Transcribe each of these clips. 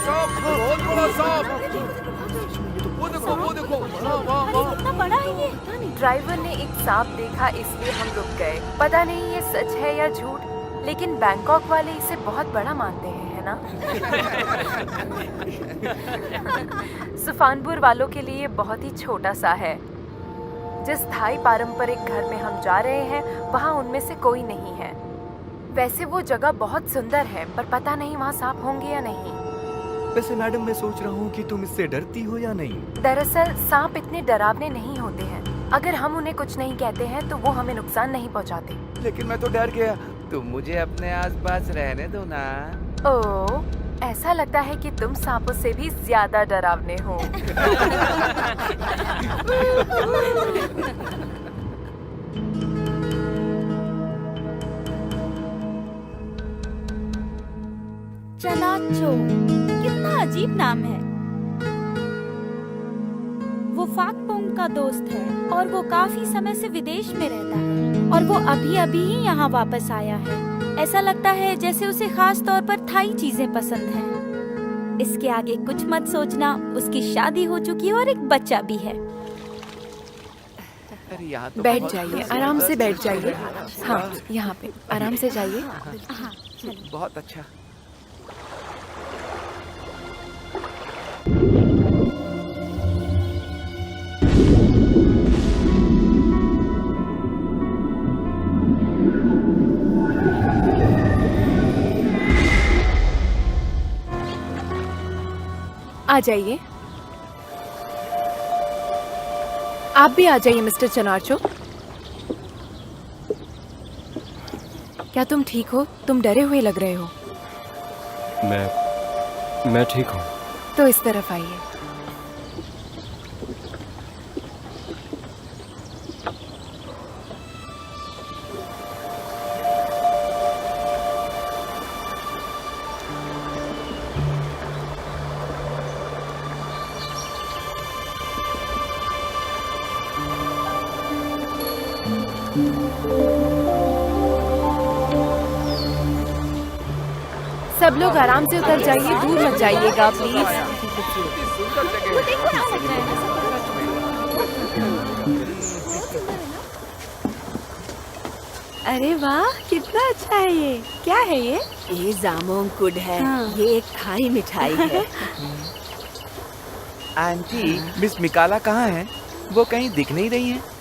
सांप, बहुत बड़ा सांप। वो देखो, वहाँ। कितना बड़ा है ये। ड्राइवर ने एक सांप देखा इसलिए हम रुक गए। पता नहीं ये सच है या झूठ, लेकिन बैंकॉक वाले इसे बहुत बड़ा मानते हैं, है ना? सुफानपुर वालों के लिए बहुत ही छोटा सा है। जिस थाई पारंपरिक घर में हम जा रहे हैं वहाँ उनमें से कोई नहीं है। वैसे वो जगह बहुत सुंदर है, पर पता नहीं वहाँ सांप होंगे या नहीं। वैसे मैडम, मैं सोच रहा हूँ कि तुम इससे डरती हो या नहीं? दरअसल सांप इतने डरावने नहीं होते हैं। अगर हम उन्हें कुछ नहीं कहते हैं तो वो हमें नुकसान नहीं पहुँचाते। लेकिन मैं तो डर गया। तुम मुझे अपने आसपास रहने दो ना। ओह, ऐसा लगता है कि तुम सांपों से भी ज्यादा डरावने हो। चनाचो, कितना अजीब नाम है। वो फाकपोंग का दोस्त है और वो काफी समय से विदेश में रहता है और वो अभी अभी ही यहाँ वापस आया है। ऐसा लगता है जैसे उसे खास तौर पर थाई चीजें पसंद हैं। इसके आगे कुछ मत सोचना, उसकी शादी हो चुकी है और एक बच्चा भी है। अरे यहाँ तो बैठ बहुत जाइए, सुंदर आराम से बैठ जगह जाइए। है। हाँ, यहाँ पे आराम से जाइए। हाँ, चलो। बहुत अच्छा। आ जाइए। आप भी आ जाइए मिस्टर चनाचो। क्या तुम ठीक हो? तुम डरे हुए लग रहे हो। मैं ठीक हूँ। तो इस तरफ आइए। सब लोग आराम से उतर जाइए, दूर मत जाइएगा प्लीज। कितनी सुंदर जगह है। देखो ना, लग रहा है ना। अरे वाह, कितना अच्छा है ये। क्या है ये? ये जामोंग कुड है। हाँ। ये एक थाई मिठाई है। आंटी, मिस मिकाला कहाँ है? वो कहीं दिख नहीं रही है।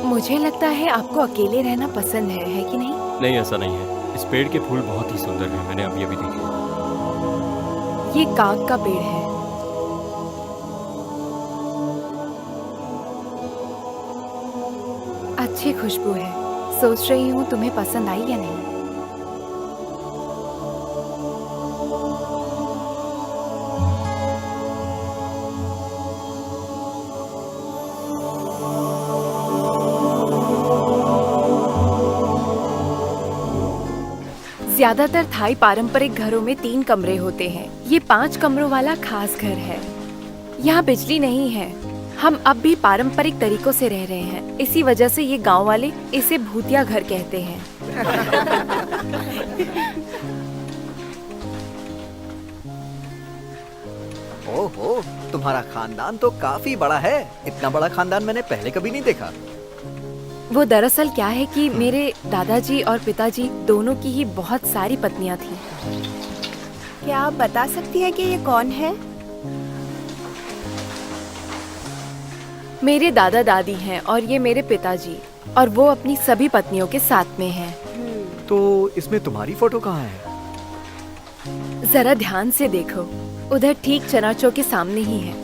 मुझे लगता है आपको अकेले रहना पसंद है कि नहीं? नहीं, ऐसा नहीं है। इस पेड़ के फूल बहुत ही सुंदर हैं। मैंने अभी अभी देखे। ये काग का पेड़ है। अच्छी खुशबू है। सोच रही हूँ तुम्हें पसंद आई या नहीं। ज्यादातर थाई पारंपरिक घरों में 3 कमरे होते हैं। ये 5 कमरों वाला खास घर है। यहाँ बिजली नहीं है। हम अब भी पारंपरिक तरीकों से रह रहे हैं। इसी वजह से ये गांव वाले इसे भूतिया घर कहते हैं। ओहो, तुम्हारा खानदान तो काफी बड़ा है। इतना बड़ा खानदान मैंने पहले कभी नहीं देखा। वो दरअसल क्या है कि मेरे दादाजी और पिताजी दोनों की ही बहुत सारी पत्नियां थीं। क्या आप बता सकती हैं कि ये कौन है? मेरे दादा दादी हैं और ये मेरे पिताजी। और वो अपनी सभी पत्नियों के साथ में है। तो इसमें तुम्हारी फोटो कहाँ है? जरा ध्यान से देखो, उधर ठीक चनाचो के सामने ही है।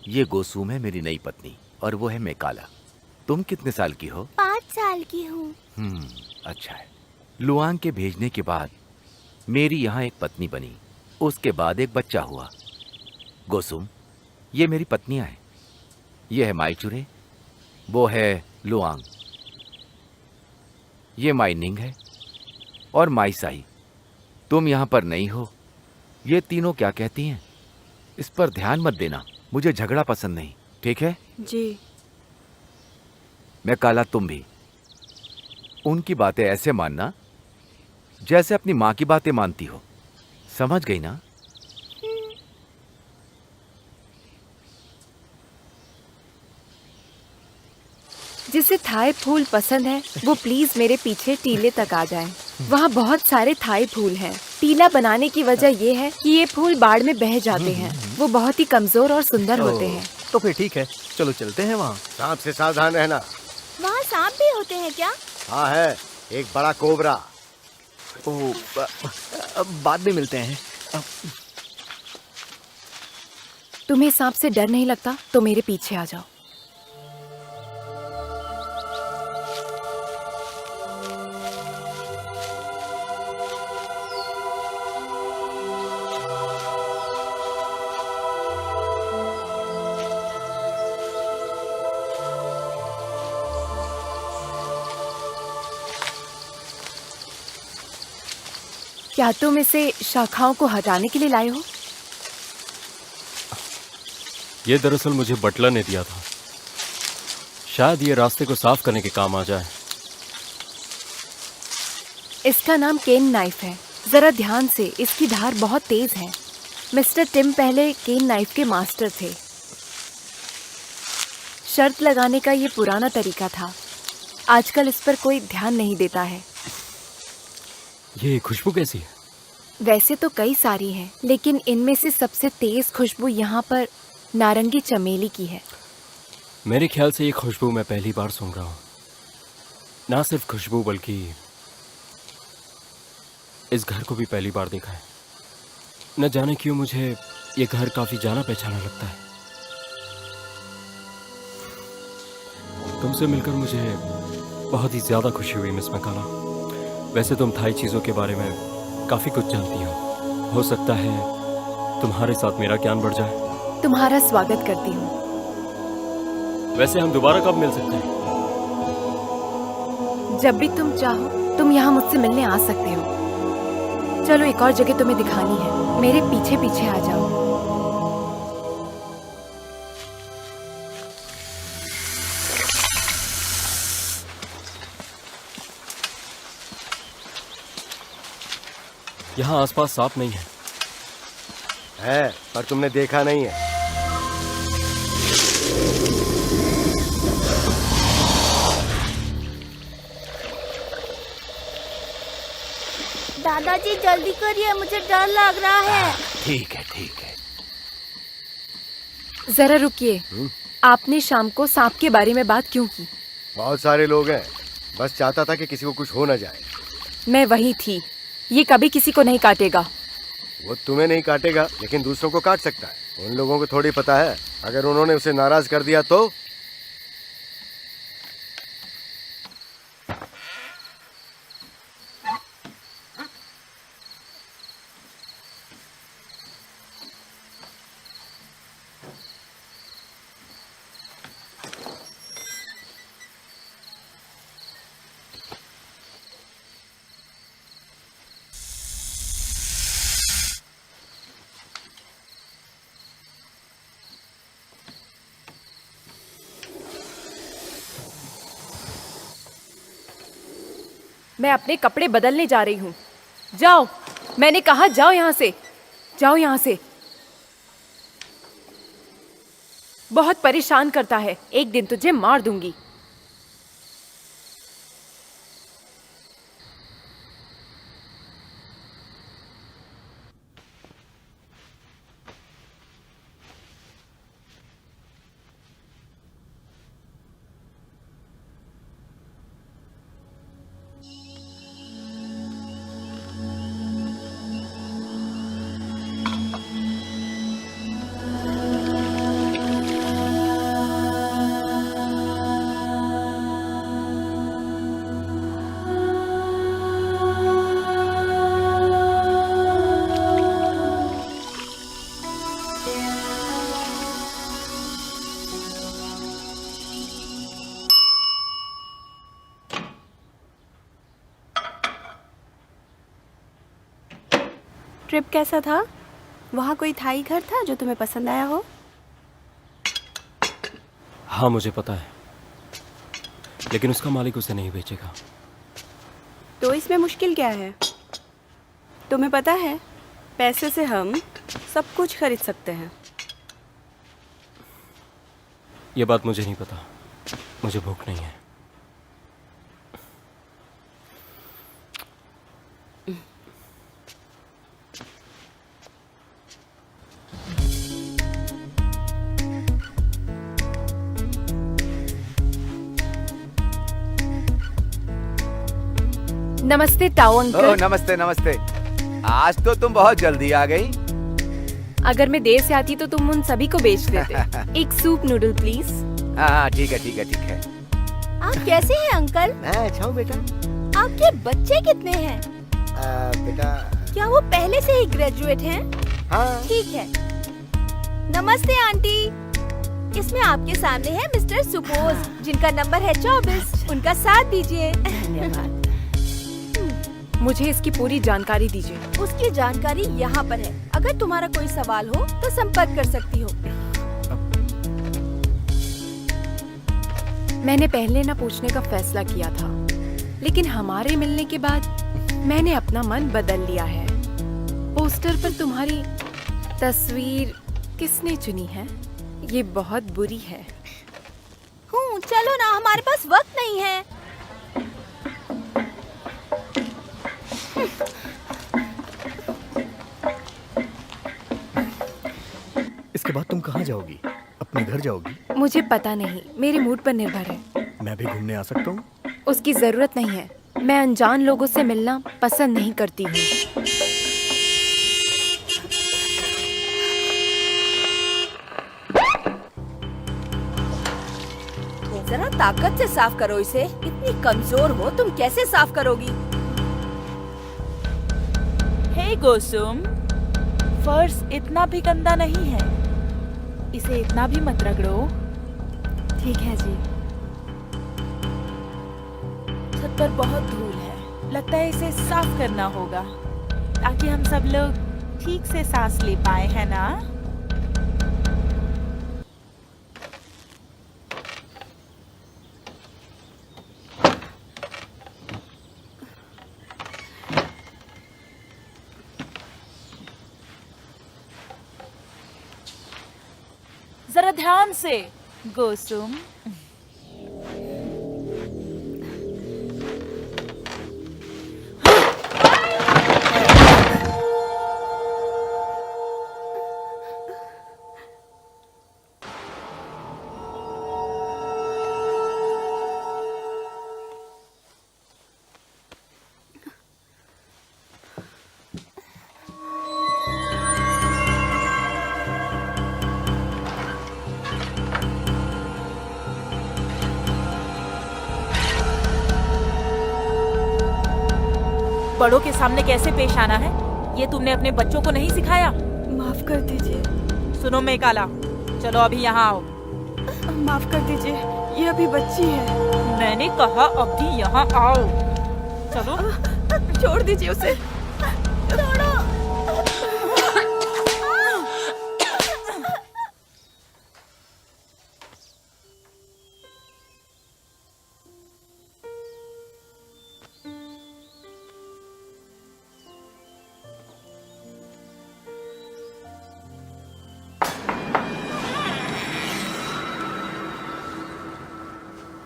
ये गोसूम है मेरी नई पत्नी और वो है मेकाला। तुम कितने साल की हो? 5 साल की हूँ। अच्छा है। लुआंग के भेजने के बाद मेरी यहाँ एक पत्नी बनी, उसके बाद एक बच्चा हुआ। गोसूम, ये मेरी पत्नियां हैं। ये है माईचुरे, वो है लुआंग, ये माइनिंग है और माईसाई। तुम यहाँ पर नहीं हो। ये तीनों क्या कहती हैं इस पर ध्यान मत देना, मुझे झगड़ा पसंद नहीं, ठीक है? जी। मेकाला, तुम भी उनकी बातें ऐसे मानना जैसे अपनी माँ की बातें मानती हो, समझ गई ना? जिसे थाई फूल पसंद है वो प्लीज मेरे पीछे टीले तक आ जाए। वहाँ बहुत सारे थाई फूल हैं। टीला बनाने की वजह ये है कि ये फूल बाढ़ में बह जाते हैं। वो बहुत ही कमजोर और सुंदर होते हैं। तो फिर ठीक है, चलो चलते हैं वहाँ। सांप से सावधान रहना। वहाँ सांप भी होते हैं क्या? हाँ है, एक बड़ा कोबरा। बाद में मिलते हैं। तुम्हें सांप से डर नहीं लगता तो मेरे पीछे आ जाओ। क्या तुम इसे शाखाओं को हटाने के लिए लाए हो? ये दरअसल मुझे बटलर ने दिया था, शायद ये रास्ते को साफ करने के काम आ जाए। इसका नाम केन नाइफ है। जरा ध्यान से, इसकी धार बहुत तेज है। मिस्टर टिम पहले केन नाइफ के मास्टर थे। शर्त लगाने का ये पुराना तरीका था, आजकल इस पर कोई ध्यान नहीं देता है। ये खुशबू कैसी है? वैसे तो कई सारी हैं, लेकिन इनमें से सबसे तेज खुशबू यहाँ पर नारंगी चमेली की है। मेरे ख्याल से ये खुशबू मैं पहली बार सुन रहा हूँ। ना सिर्फ खुशबू बल्कि इस घर को भी पहली बार देखा है। न जाने क्यों मुझे ये घर काफी जाना पहचाना लगता है। तुमसे मिलकर मुझे बहुत ही ज्यादा खुशी हुई मिस मेकाला। वैसे तुम थाई चीजों के बारे में काफी कुछ जानती हो सकता है तुम्हारे साथ मेरा ज्ञान बढ़ जाए। तुम्हारा स्वागत करती हूँ। वैसे हम दोबारा कब मिल सकते हैं? जब भी तुम चाहो तुम यहाँ मुझसे मिलने आ सकते हो। चलो एक और जगह तुम्हें दिखानी है, मेरे पीछे पीछे आ जाओ। यहाँ आसपास सांप नहीं है। है, पर तुमने देखा नहीं है। दादाजी जल्दी करिए, मुझे डर लग रहा है। ठीक है, ठीक है। जरा रुकिए, आपने शाम को सांप के बारे में बात क्यों की? बहुत सारे लोग हैं, बस चाहता था कि किसी को कुछ हो न जाए। मैं वही थी। ये कभी किसी को नहीं काटेगा। वो तुम्हें नहीं काटेगा, लेकिन दूसरों को काट सकता है। उन लोगों को थोड़ी पता है, अगर उन्होंने उसे नाराज कर दिया तो। मैं अपने कपड़े बदलने जा रही हूँ। जाओ, मैंने कहा जाओ यहाँ से, जाओ यहाँ से। बहुत परेशान करता है। एक दिन तुझे मार दूंगी। ट्रिप कैसा था? वहाँ कोई थाई घर था जो तुम्हें पसंद आया हो? हाँ मुझे पता है, लेकिन उसका मालिक उसे नहीं बेचेगा। तो इसमें मुश्किल क्या है? तुम्हें पता है, पैसे से हम सब कुछ खरीद सकते हैं। ये बात मुझे नहीं पता, मुझे भूख नहीं है। नमस्ते ताऊ ओह अंकल। नमस्ते नमस्ते। आज तो तुम बहुत जल्दी आ गई। अगर मैं देर से आती तो तुम उन सभी को बेच देते। एक सूप नूडल प्लीज। हाँ ठीक है ठीक है ठीक है। आप कैसे हैं अंकल? मैं अच्छा हूँ बेटा। आपके बच्चे कितने हैं? बेटा क्या वो पहले से ही ग्रेजुएट हैं? हाँ। ठीक है। नमस्ते आंटी। इसमें आपके सामने है मिस्टर सुपोज, जिनका नंबर है 24। उनका साथ दीजिए। धन्यवाद। मुझे इसकी पूरी जानकारी दीजिए। उसकी जानकारी यहाँ पर है। अगर तुम्हारा कोई सवाल हो तो संपर्क कर सकती हो। मैंने पहले ना पूछने का फैसला किया था, लेकिन हमारे मिलने के बाद मैंने अपना मन बदल लिया है। पोस्टर पर तुम्हारी तस्वीर किसने चुनी है? ये बहुत बुरी है। चलो ना, हमारे पास वक्त नहीं है। इसके बाद तुम कहाँ जाओगी? अपने घर जाओगी? मुझे पता नहीं, मेरे मूड पर निर्भर है। मैं भी घूमने आ सकता हूँ? उसकी जरूरत नहीं है। मैं अनजान लोगों से मिलना पसंद नहीं करती हूँ। जरा ताकत से साफ करो इसे। इतनी कमजोर हो, तुम कैसे साफ करोगी? हे गोसुम, फर्श इतना भी गंदा नहीं है। इसे इतना भी मत रगड़ो। ठीक है जी। छत पर बहुत धूल है, लगता है इसे साफ करना होगा ताकि हम सब लोग ठीक से सांस ले पाए, है ना? जरा ध्यान से गोसुम। बड़ों के सामने कैसे पेश आना है, ये तुमने अपने बच्चों को नहीं सिखाया? माफ कर दीजिए। सुनो मेकाला, चलो अभी यहाँ आओ। माफ कर दीजिए, ये अभी बच्ची है। मैंने कहा अभी यहाँ आओ। चलो। छोड़ दीजिए उसे।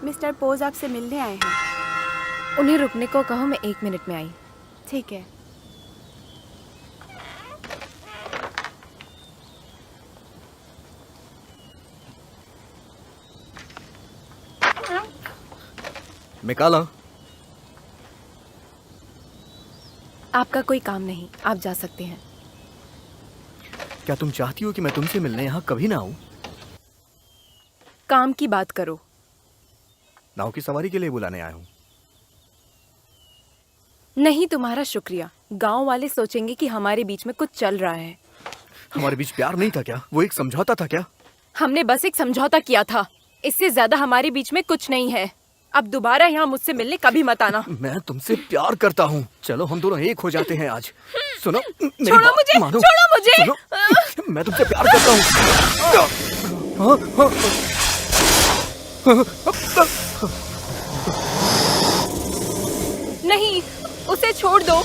मिस्टर पोज आपसे मिलने आए हैं। उन्हें रुकने को कहो, मैं 1 मिनट में आई। ठीक है। मिकाला, आपका कोई काम नहीं, आप जा सकते हैं। क्या तुम चाहती हो कि मैं तुमसे मिलने यहाँ कभी ना आऊँ? काम की बात करो। नाव की सवारी के लिए बुलाने आया हूँ। नहीं, तुम्हारा शुक्रिया। गांव वाले सोचेंगे कि हमारे बीच में कुछ चल रहा है। हमारे बीच प्यार नहीं था क्या? वो एक समझौता था क्या? हमने बस एक समझौता किया था, इससे ज्यादा हमारे बीच में कुछ नहीं है। अब दोबारा यहाँ मुझसे मिलने कभी मत आना। मैं तुमसे प्यार करता हूँ। चलो हम दोनों एक हो जाते हैं आज। सुनो, मेरी छोड़ो बात मुझे, मानो। छोड़ो मुझे। सुनो, मैं तुमसे प्यार करता हूँ। नहीं, उसे छोड़ दो।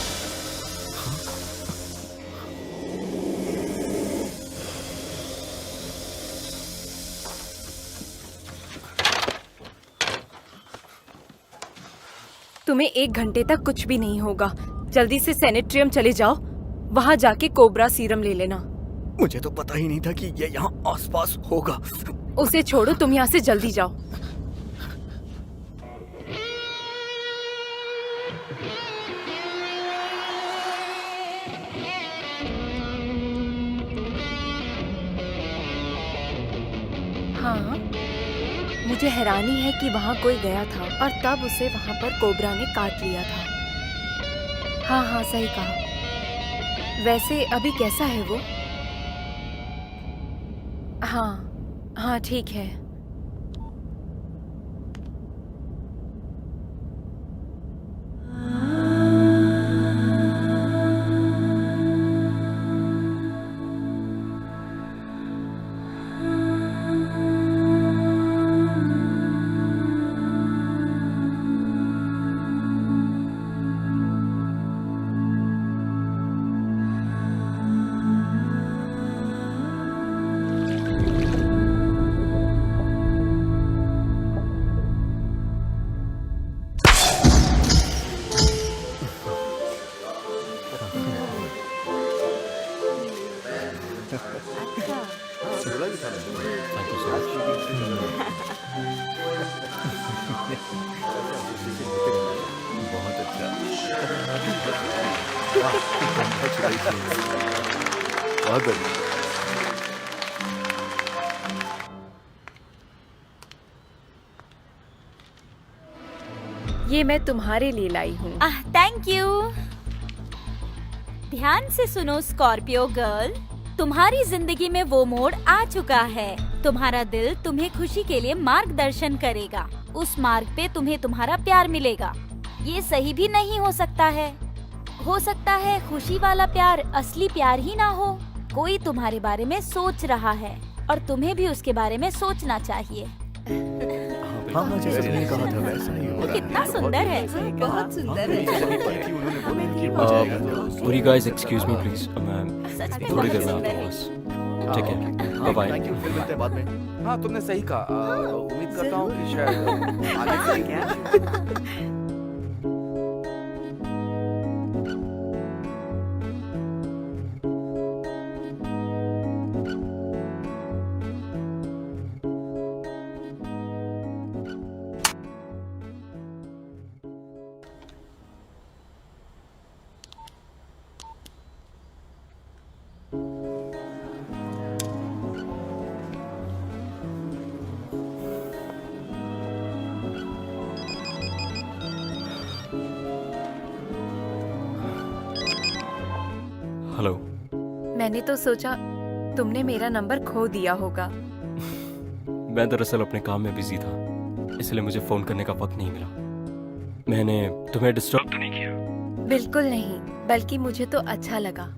तुम्हें 1 घंटे तक कुछ भी नहीं होगा। जल्दी से सैनिट्रियम चले जाओ, वहां जाके कोबरा सीरम ले लेना। मुझे तो पता ही नहीं था कि ये यहाँ आसपास होगा। उसे छोड़ो, तुम यहाँ से जल्दी जाओ। हाँ, मुझे हैरानी है कि वहाँ कोई गया था और तब उसे वहाँ पर कोबरा ने काट लिया था। हाँ हाँ, सही कहा। वैसे अभी कैसा है वो? हाँ हाँ, ठीक है। बहुत अच्छा। बहुत बढ़िया। ये मैं तुम्हारे लिए लाई हूँ। Thank you. ध्यान से सुनो स्कॉर्पियो गर्ल, तुम्हारी जिंदगी में वो मोड़ आ चुका है। तुम्हारा दिल तुम्हें खुशी के लिए मार्गदर्शन करेगा। उस मार्ग पे तुम्हें तुम्हारा प्यार मिलेगा। ये सही भी नहीं हो सकता है। हो सकता है खुशी वाला प्यार असली प्यार ही ना हो। कोई तुम्हारे बारे में सोच रहा है और तुम्हें भी उसके बारे में सोचना चाहिए। हाँ, जैसे तुमने कहा था वैसा ही हो रहा है। कितना सुंदर है। बहुत सुंदर है। Would you guys excuse me please? मैं सच में थोड़ी देर बहुत में आता सुंदर हूँ है। बस। ठीक है, बाय बाय। थैंक यू, फिर मिलते हैं बाद में। हाँ, तुमने सही कहा। उम्मीद करता हूँ कि शायद आगे से हेलो। मैंने तो सोचा तुमने मेरा नंबर खो दिया होगा। मैं दरअसल अपने काम में बिजी था, इसलिए मुझे फोन करने का वक्त नहीं मिला। मैंने तुम्हें डिस्टर्ब तो नहीं किया? बिल्कुल नहीं, बल्कि मुझे तो अच्छा लगा।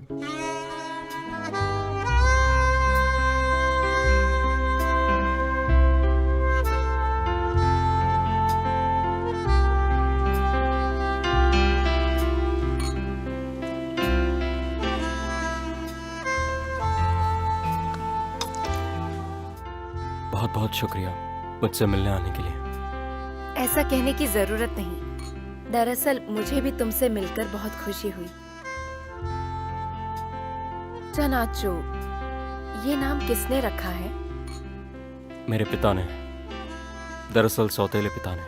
बहुत बहुत शुक्रिया मुझसे मिलने आने के लिए। ऐसा कहने की जरूरत नहीं। दरअसल मुझे भी तुमसे मिलकर बहुत खुशी हुई। चनाचो, ये नाम किसने रखा है? मेरे पिता ने, दरअसल सौतेले पिता ने।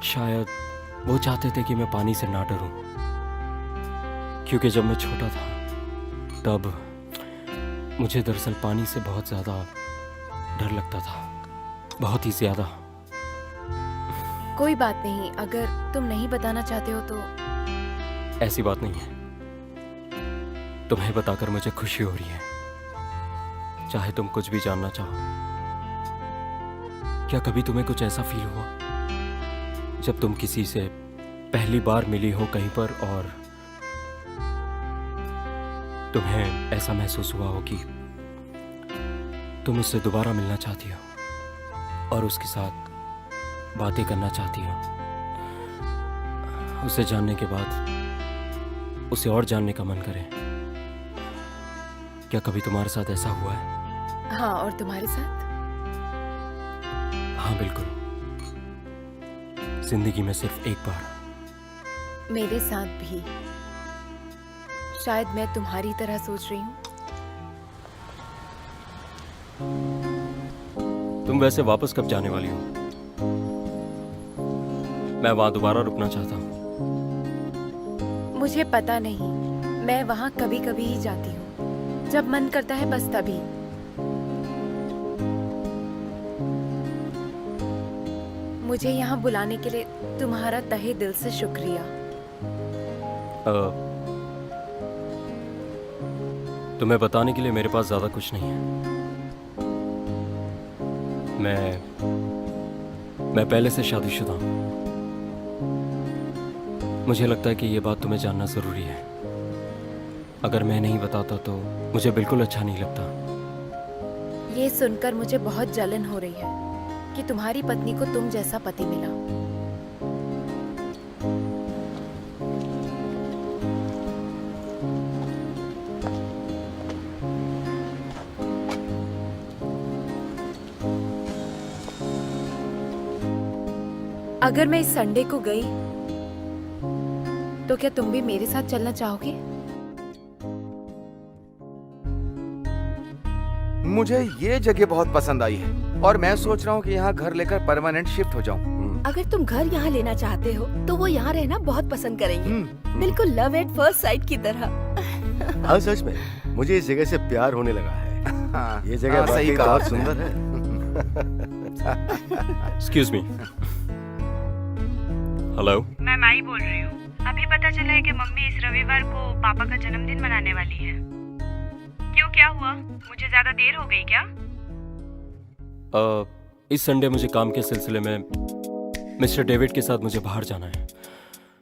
शायद वो चाहते थे कि मैं पानी से ना डरूं, क्योंकि जब मैं छोटा था तब मुझे दरअसल पानी से बहुत ज्यादा डर लगता था, बहुत ही ज्यादा। कोई बात नहीं, अगर तुम नहीं बताना चाहते हो तो। ऐसी बात नहीं है, तुम्हें बताकर मुझे खुशी हो रही है। चाहे तुम कुछ भी जानना चाहो। क्या कभी तुम्हें कुछ ऐसा फील हुआ जब तुम किसी से पहली बार मिली हो कहीं पर और तुम्हें ऐसा महसूस हुआ हो कि तुम उससे दोबारा मिलना चाहती हो और उसके साथ बातें करना चाहती हो, उसे जानने के बाद उसे और जानने का मन करे? क्या कभी तुम्हारे साथ ऐसा हुआ है? हाँ, और तुम्हारे साथ? हाँ बिल्कुल, जिंदगी में सिर्फ एक बार। मेरे साथ भी। शायद मैं तुम्हारी तरह सोच रही हूँ। तुम वैसे वापस कब जाने वाली हो? मैं वहां दोबारा रुकना चाहता हूँ। मुझे पता नहीं, मैं वहाँ कभी कभी ही जाती हूँ, जब मन करता है बस तभी। मुझे यहाँ बुलाने के लिए तुम्हारा तहे दिल से शुक्रिया। तुम्हें बताने के लिए मेरे पास ज्यादा कुछ नहीं है। मैं पहले से शादीशुदा हूँ। मुझे लगता है कि ये बात तुम्हें जानना जरूरी है। अगर मैं नहीं बताता तो मुझे बिल्कुल अच्छा नहीं लगता। ये सुनकर मुझे बहुत जलन हो रही है कि तुम्हारी पत्नी को तुम जैसा पति मिला। अगर मैं इस संडे को गई तो क्या तुम भी मेरे साथ चलना चाहोगे? मुझे ये जगह बहुत पसंद आई है और मैं सोच रहा हूँ कि यहाँ घर लेकर परमानेंट शिफ्ट हो जाऊँ। अगर तुम घर यहाँ लेना चाहते हो तो वो यहाँ रहना बहुत पसंद करेंगे, बिल्कुल लव एट फर्स्ट साइट की तरह। हाँ सच में, मुझे इस जगह से प्यार होने लगा है। हाँ, ये जगह सही वाकई कहा बहुत आपने। सुंदर है। Excuse me. हेलो। मैं माई बोल रही हूँ। अभी पता चला है कि मम्मी इस रविवार को पापा का जन्मदिन मनाने वाली है। क्यों, क्या हुआ? मुझे ज्यादा देर हो गई क्या? इस संडे मुझे काम के सिलसिले में मिस्टर डेविड के साथ मुझे बाहर जाना है।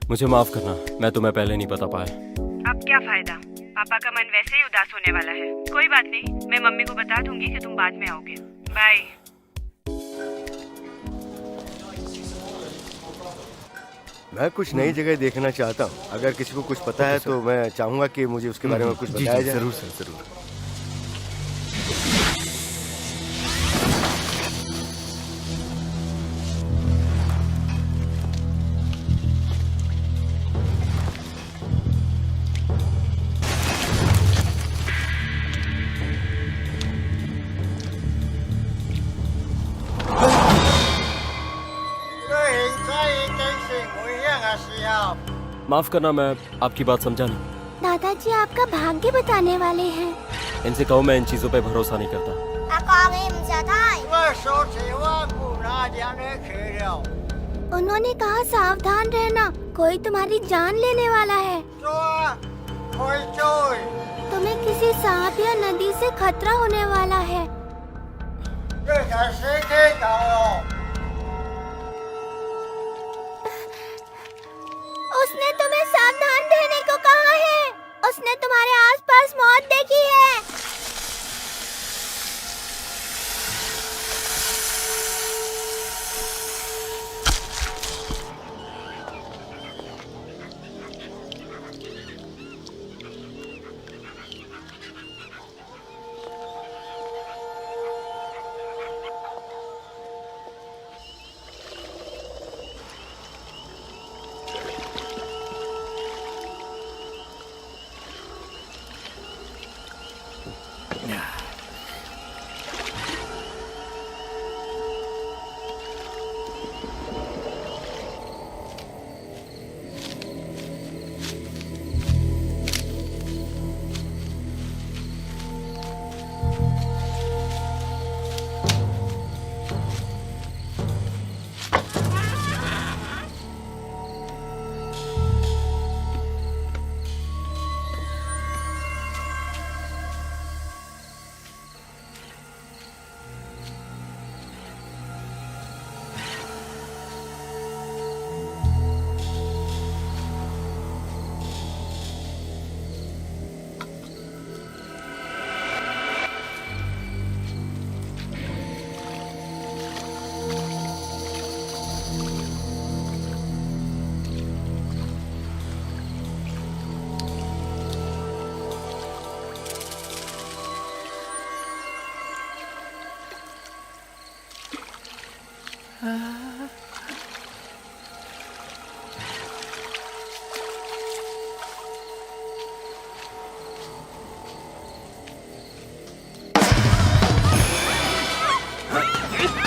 मुझे माफ करना, मैं तुम्हें पहले नहीं बता पाया। अब क्या फायदा, पापा का मन वैसे ही उदास होने वाला है। कोई बात नहीं, मैं मम्मी को बता दूंगी कि तुम बाद में आओगे। बाय। मैं कुछ नई जगह देखना चाहता हूँ। अगर किसी को कुछ पता है तो मैं चाहूंगा कि मुझे उसके बारे में कुछ बताया जाए। जरूर सर, जरूर। माफ करना, मैं आपकी बात समझा नहीं। दादाजी आपका भाग्य बताने वाले हैं। इनसे कहो मैं इन चीजों पे भरोसा नहीं करता। उन्होंने कहा सावधान रहना, कोई तुम्हारी जान लेने वाला है। तुम्हें किसी सांप या नदी से खतरा होने वाला है। उसने तुम्हें सावधान रहने को कहा है। उसने तुम्हारे आसपास मौत देखी है।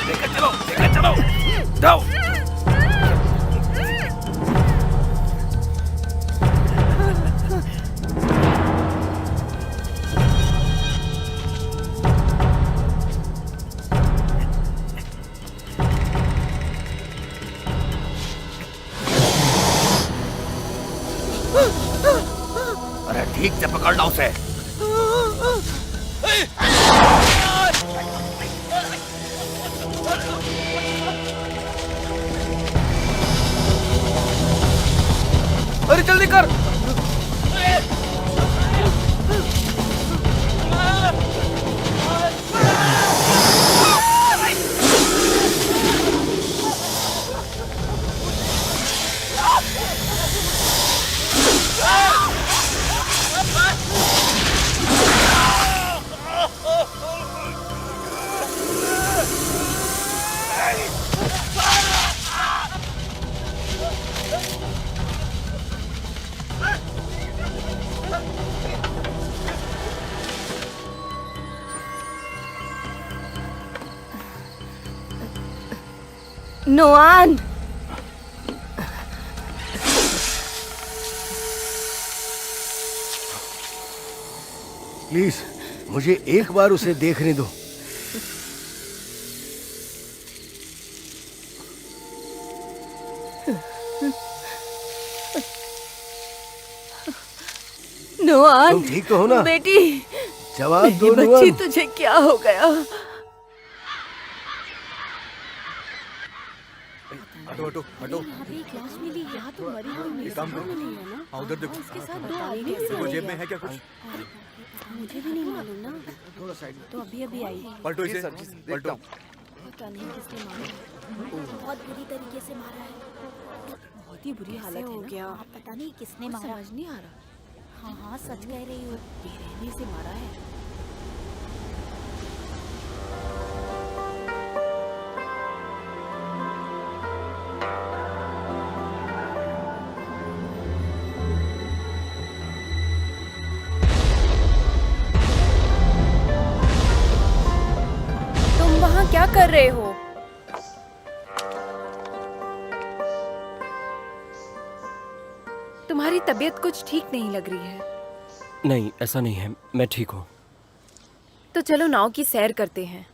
लेकर चलो जाओ। अरे ठीक से पकड़ लो उसे। अरे जल्दी कर। नोआन, प्लीज मुझे एक बार उसे देखने दो। नोआन, तुम ठीक तो हो ना? बेटी, जवाब दो बच्ची, नोआन। तुझे क्या हो गया? हटो हटो हटो। क्लास मिली यहाँ तो मरी हुई एक काम करो, हाँ उधर देखो। उसके साथ दो आदमी देखो जेब में है क्या कुछ? मुझे भी नहीं मालूम ना, थोड़ा साइड तो अभी अभी आई। पलटो इसे, पलटो। पता नहीं किसने मारा, बहुत बुरी तरीके से मारा है। बहुत ही बुरी हालत हो गया। पता नहीं किसने मारा, समझ नहीं आ रहा। हाँ हाँ सच कह रही हो, बेरहमी से मारा है। तुम वहाँ क्या कर रहे हो? तुम्हारी तबीयत कुछ ठीक नहीं लग रही है। नहीं, ऐसा नहीं है, मैं ठीक हूँ। तो चलो नाव की सैर करते हैं।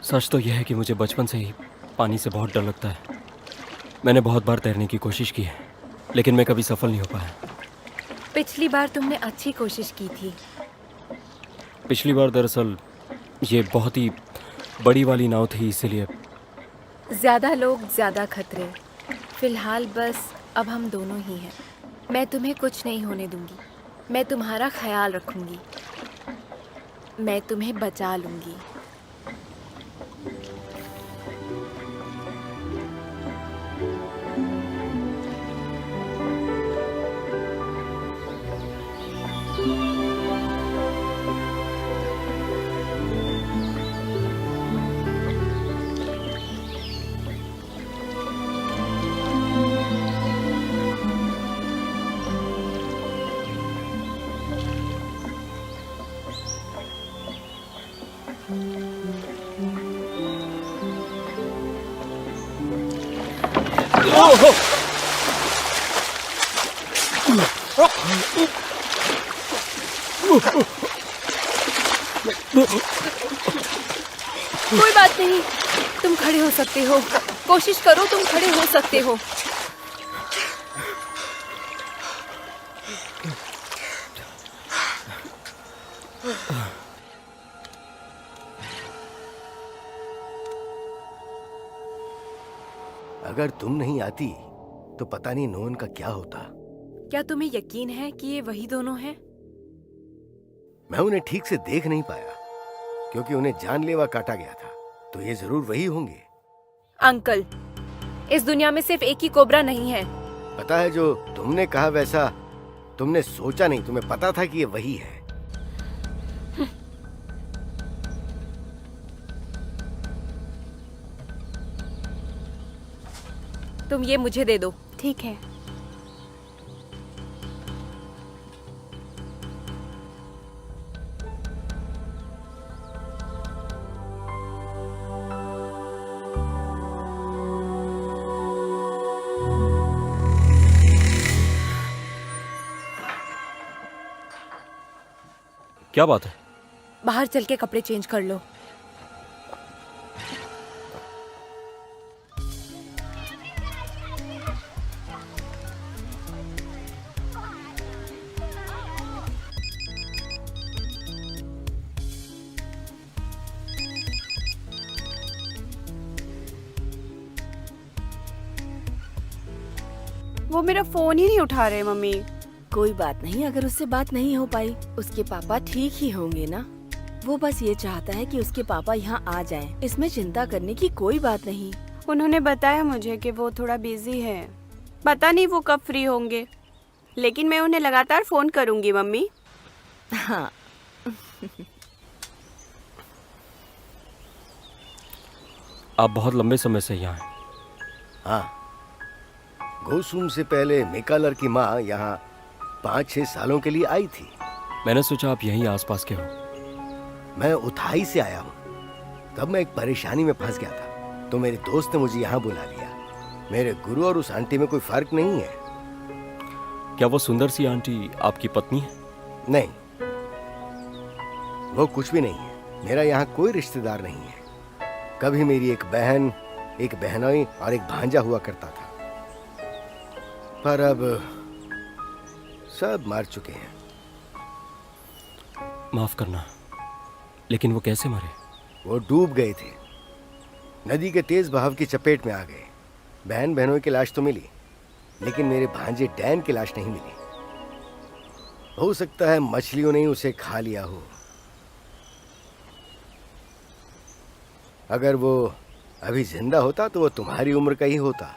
सच तो यह है कि मुझे बचपन से ही पानी से बहुत डर लगता है। मैंने बहुत बार तैरने की कोशिश की है, लेकिन मैं कभी सफल नहीं हो पाया। पिछली बार तुमने अच्छी कोशिश की थी। पिछली बार दरअसल ये बहुत ही बड़ी वाली नाव थी, इसीलिए। ज्यादा लोग ज्यादा खतरे। फिलहाल बस अब हम दोनों ही हैं। मैं तुम्हें कुछ नहीं होने दूंगी। मैं तुम्हारा ख्याल रखूंगी। मैं तुम्हें बचा लूंगी। कोई बात नहीं, तुम खड़े हो सकते हो। कोशिश करो, तुम खड़े हो सकते हो। अगर तुम नहीं आती तो पता नहीं नोन का क्या होता। क्या तुम्हें यकीन है कि ये वही दोनों हैं? मैं उन्हें ठीक से देख नहीं पाया क्योंकि उन्हें जानलेवा काटा गया था, तो ये जरूर वही होंगे। अंकल, इस दुनिया में सिर्फ एक ही कोबरा नहीं है। पता है, जो तुमने कहा वैसा तुमने सोचा नहीं, तुम्हें पता था कि ये वही है। तुम ये मुझे दे दो। ठीक है। क्या बात है? बाहर चल के कपड़े चेंज कर लो। वो मेरा फोन ही नहीं उठा रहे मम्मी। कोई बात नहीं, अगर उससे बात नहीं हो पाई, उसके पापा ठीक ही होंगे ना। वो बस ये चाहता है कि उसके पापा यहाँ आ जाएं। इसमें चिंता करने की कोई बात नहीं। उन्होंने बताया मुझे कि वो थोड़ा बिजी है, पता नहीं वो कब फ्री होंगे, लेकिन मैं उन्हें लगातार फोन करूंगी मम्मी। हाँ। आप बहुत लंबे समय से यहाँ हैं। हाँ, गोसुम से पहले मिकालर की माँ यहाँ 5-6 सालों के लिए आई थी। मैंने सोचा आप यहीं आसपास के हो। मैं उथाई से आया हूँ। तब मैं एक परेशानी में फंस गया था, तो मेरे दोस्त ने मुझे यहाँ बुला लिया। मेरे गुरु और उस आंटी में कोई फर्क नहीं है। क्या वो सुंदर सी आंटी आपकी पत्नी है? नहीं, वो कुछ भी नहीं है। मेरा यहाँ कोई रिश्तेदार नहीं है। कभी मेरी एक बहन, एक बहनोई और एक भांजा हुआ करता था, पर अब सब मर चुके हैं। माफ करना, लेकिन वो कैसे मरे? वो डूब गए थे, नदी के तेज बहाव की चपेट में आ गए। बहन बहनों की लाश तो मिली, लेकिन मेरे भांजे डैन की लाश नहीं मिली। हो सकता है मछलियों ने ही उसे खा लिया हो। अगर वो अभी जिंदा होता तो वो तुम्हारी उम्र का ही होता।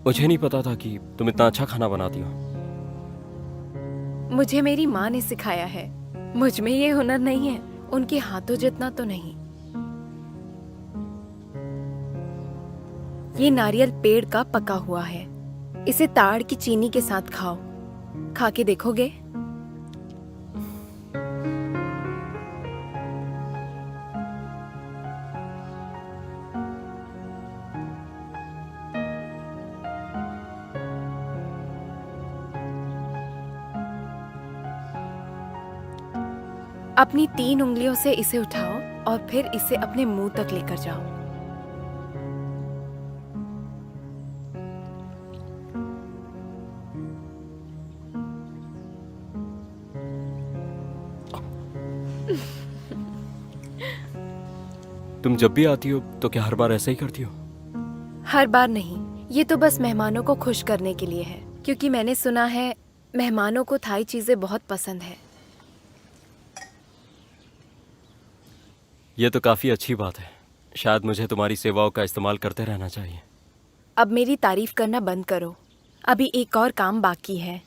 मुझे नहीं पता था कि तुम इतना अच्छा खाना बनाती हो। मुझे मेरी माँ ने सिखाया है। मुझ में ये हुनर नहीं है, उनके हाथों जितना तो नहीं। ये नारियल पेड़ का पका हुआ है। इसे ताड़ की चीनी के साथ खाओ। खा के देखोगे? अपनी 3 उंगलियों से इसे उठाओ और फिर इसे अपने मुंह तक लेकर जाओ। तुम जब भी आती हो तो क्या हर बार ऐसा ही करती हो? हर बार नहीं, ये तो बस मेहमानों को खुश करने के लिए है, क्योंकि मैंने सुना है मेहमानों को थाई चीजें बहुत पसंद है। ये तो काफी अच्छी बात है। शायद मुझे तुम्हारी सेवाओं का इस्तेमाल करते रहना चाहिए। अब मेरी तारीफ करना बंद करो, अभी एक और काम बाकी है।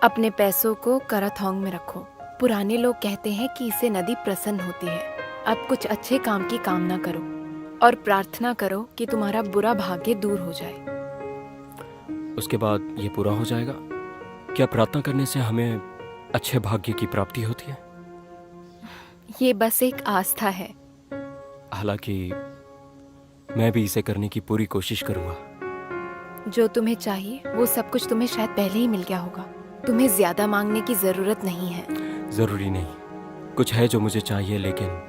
अपने पैसों को कराथोंग में रखो। पुराने लोग कहते हैं कि इससे नदी प्रसन्न होती है। अब कुछ अच्छे काम की कामना करो और प्रार्थना करो कि तुम्हारा बुरा भाग्य दूर हो जाए। उसके बाद ये पूरा हो जाएगा? क्या प्रार्थना करने से हमें अच्छे भाग्य की प्राप्ति होती है? ये बस एक आस्था है। हालांकि मैं भी इसे करने की पूरी कोशिश करूंगा। जो तुम्हें चाहिए वो सब कुछ तुम्हें शायद पहले ही मिल गया होगा। तुम्हें ज्यादा मांगने की जरूरत नहीं है। जरूरी नहीं, कुछ है जो मुझे चाहिए लेकिन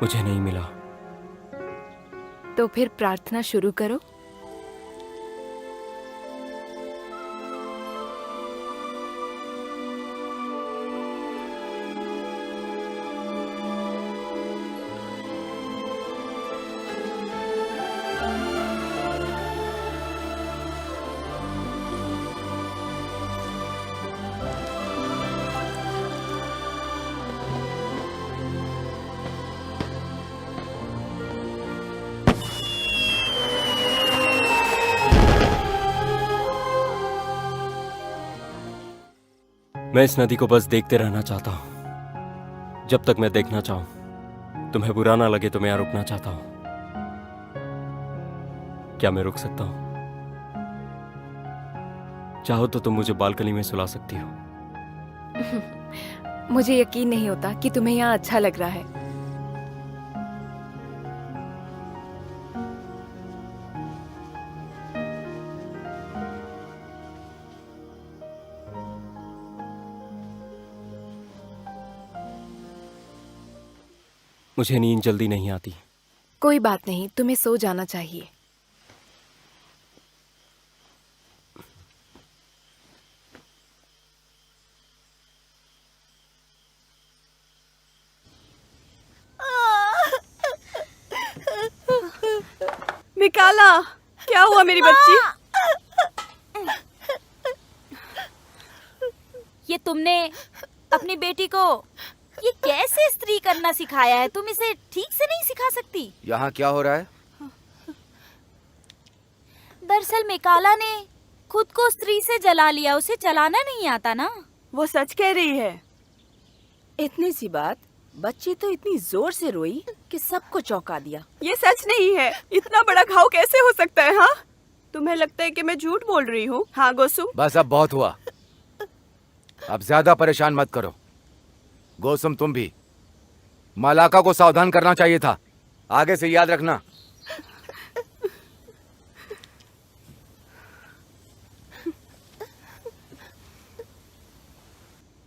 मुझे नहीं मिला। तो फिर प्रार्थना शुरू करो। मैं इस नदी को बस देखते रहना चाहता हूं जब तक मैं देखना चाहूं। तुम्हें बुरा ना लगे तो मैं यहाँ रुकना चाहता हूं। क्या मैं रुक सकता हूं? चाहो तो तुम मुझे बालकनी में सुला सकती हो। मुझे यकीन नहीं होता कि तुम्हें यहाँ अच्छा लग रहा है। मुझे नींद जल्दी नहीं आती। कोई बात नहीं, तुम्हें सो जाना चाहिए। मिकाला, क्या हुआ मेरी बच्ची? ये तुमने अपनी बेटी को ये कैसे स्त्री करना सिखाया है? तुम इसे ठीक से नहीं सिखा सकती? यहाँ क्या हो रहा है? दरअसल मिकाला ने खुद को स्त्री से जला लिया। उसे चलाना नहीं आता ना। वो सच कह रही है। इतनी सी बात, बच्ची तो इतनी जोर से रोई कि सबको चौंका दिया। ये सच नहीं है। इतना बड़ा घाव कैसे हो सकता है? हाँ, तुम्हें लगता है कि मैं झूठ बोल रही हूँ? हाँ गोसुम। बस अब बहुत हुआ। अब ज्यादा परेशान मत करो। गोसुम, तुम भी मलाका को सावधान करना चाहिए था। आगे से याद रखना।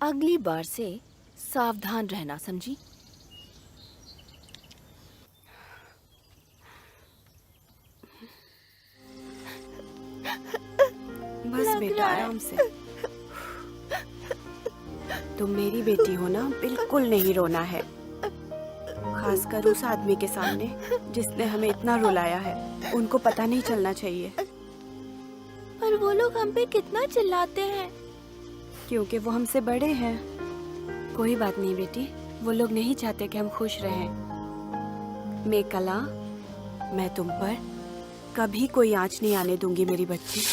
अगली बार से सावधान रहना, समझी? बस बेटा, आराम से। तुम मेरी बेटी हो ना, बिल्कुल नहीं रोना है। खासकर उस आदमी के सामने जिसने हमें इतना रुलाया है। उनको पता नहीं चलना चाहिए। पर वो लोग हम पे कितना चिल्लाते हैं। क्योंकि वो हमसे बड़े हैं। कोई बात नहीं बेटी, वो लोग नहीं चाहते कि हम खुश रहें। मेकला, मैं तुम पर कभी कोई आंच नहीं आने दूंगी मेरी बच्ची।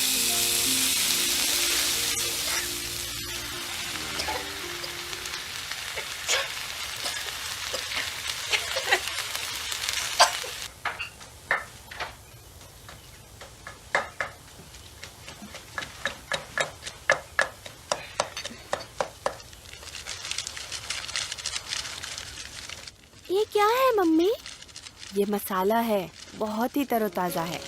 ये क्या है मम्मी? ये मसाला है, बहुत ही तरोताजा है।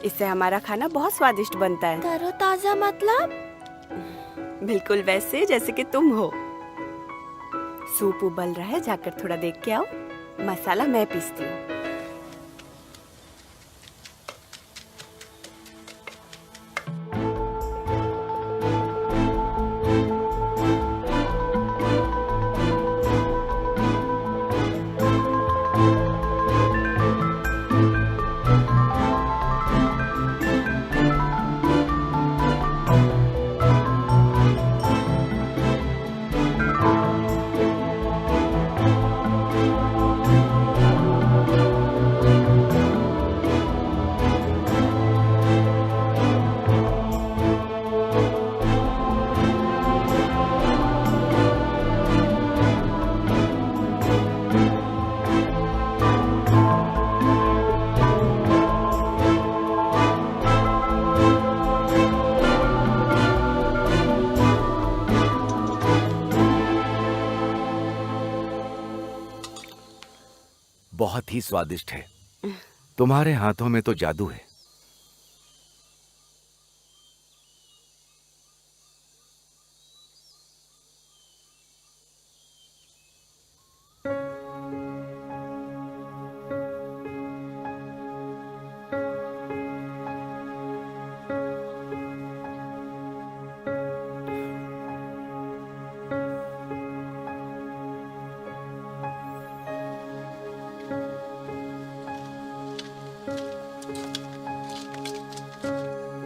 इससे हमारा खाना बहुत स्वादिष्ट बनता है। तरोताजा मतलब? बिल्कुल वैसे जैसे कि तुम हो। सूप उबल रहा है, जाकर थोड़ा देख के आओ। मसाला मैं पीसती हूँ। बहुत ही स्वादिष्ट है। तुम्हारे हाथों में तो जादू है।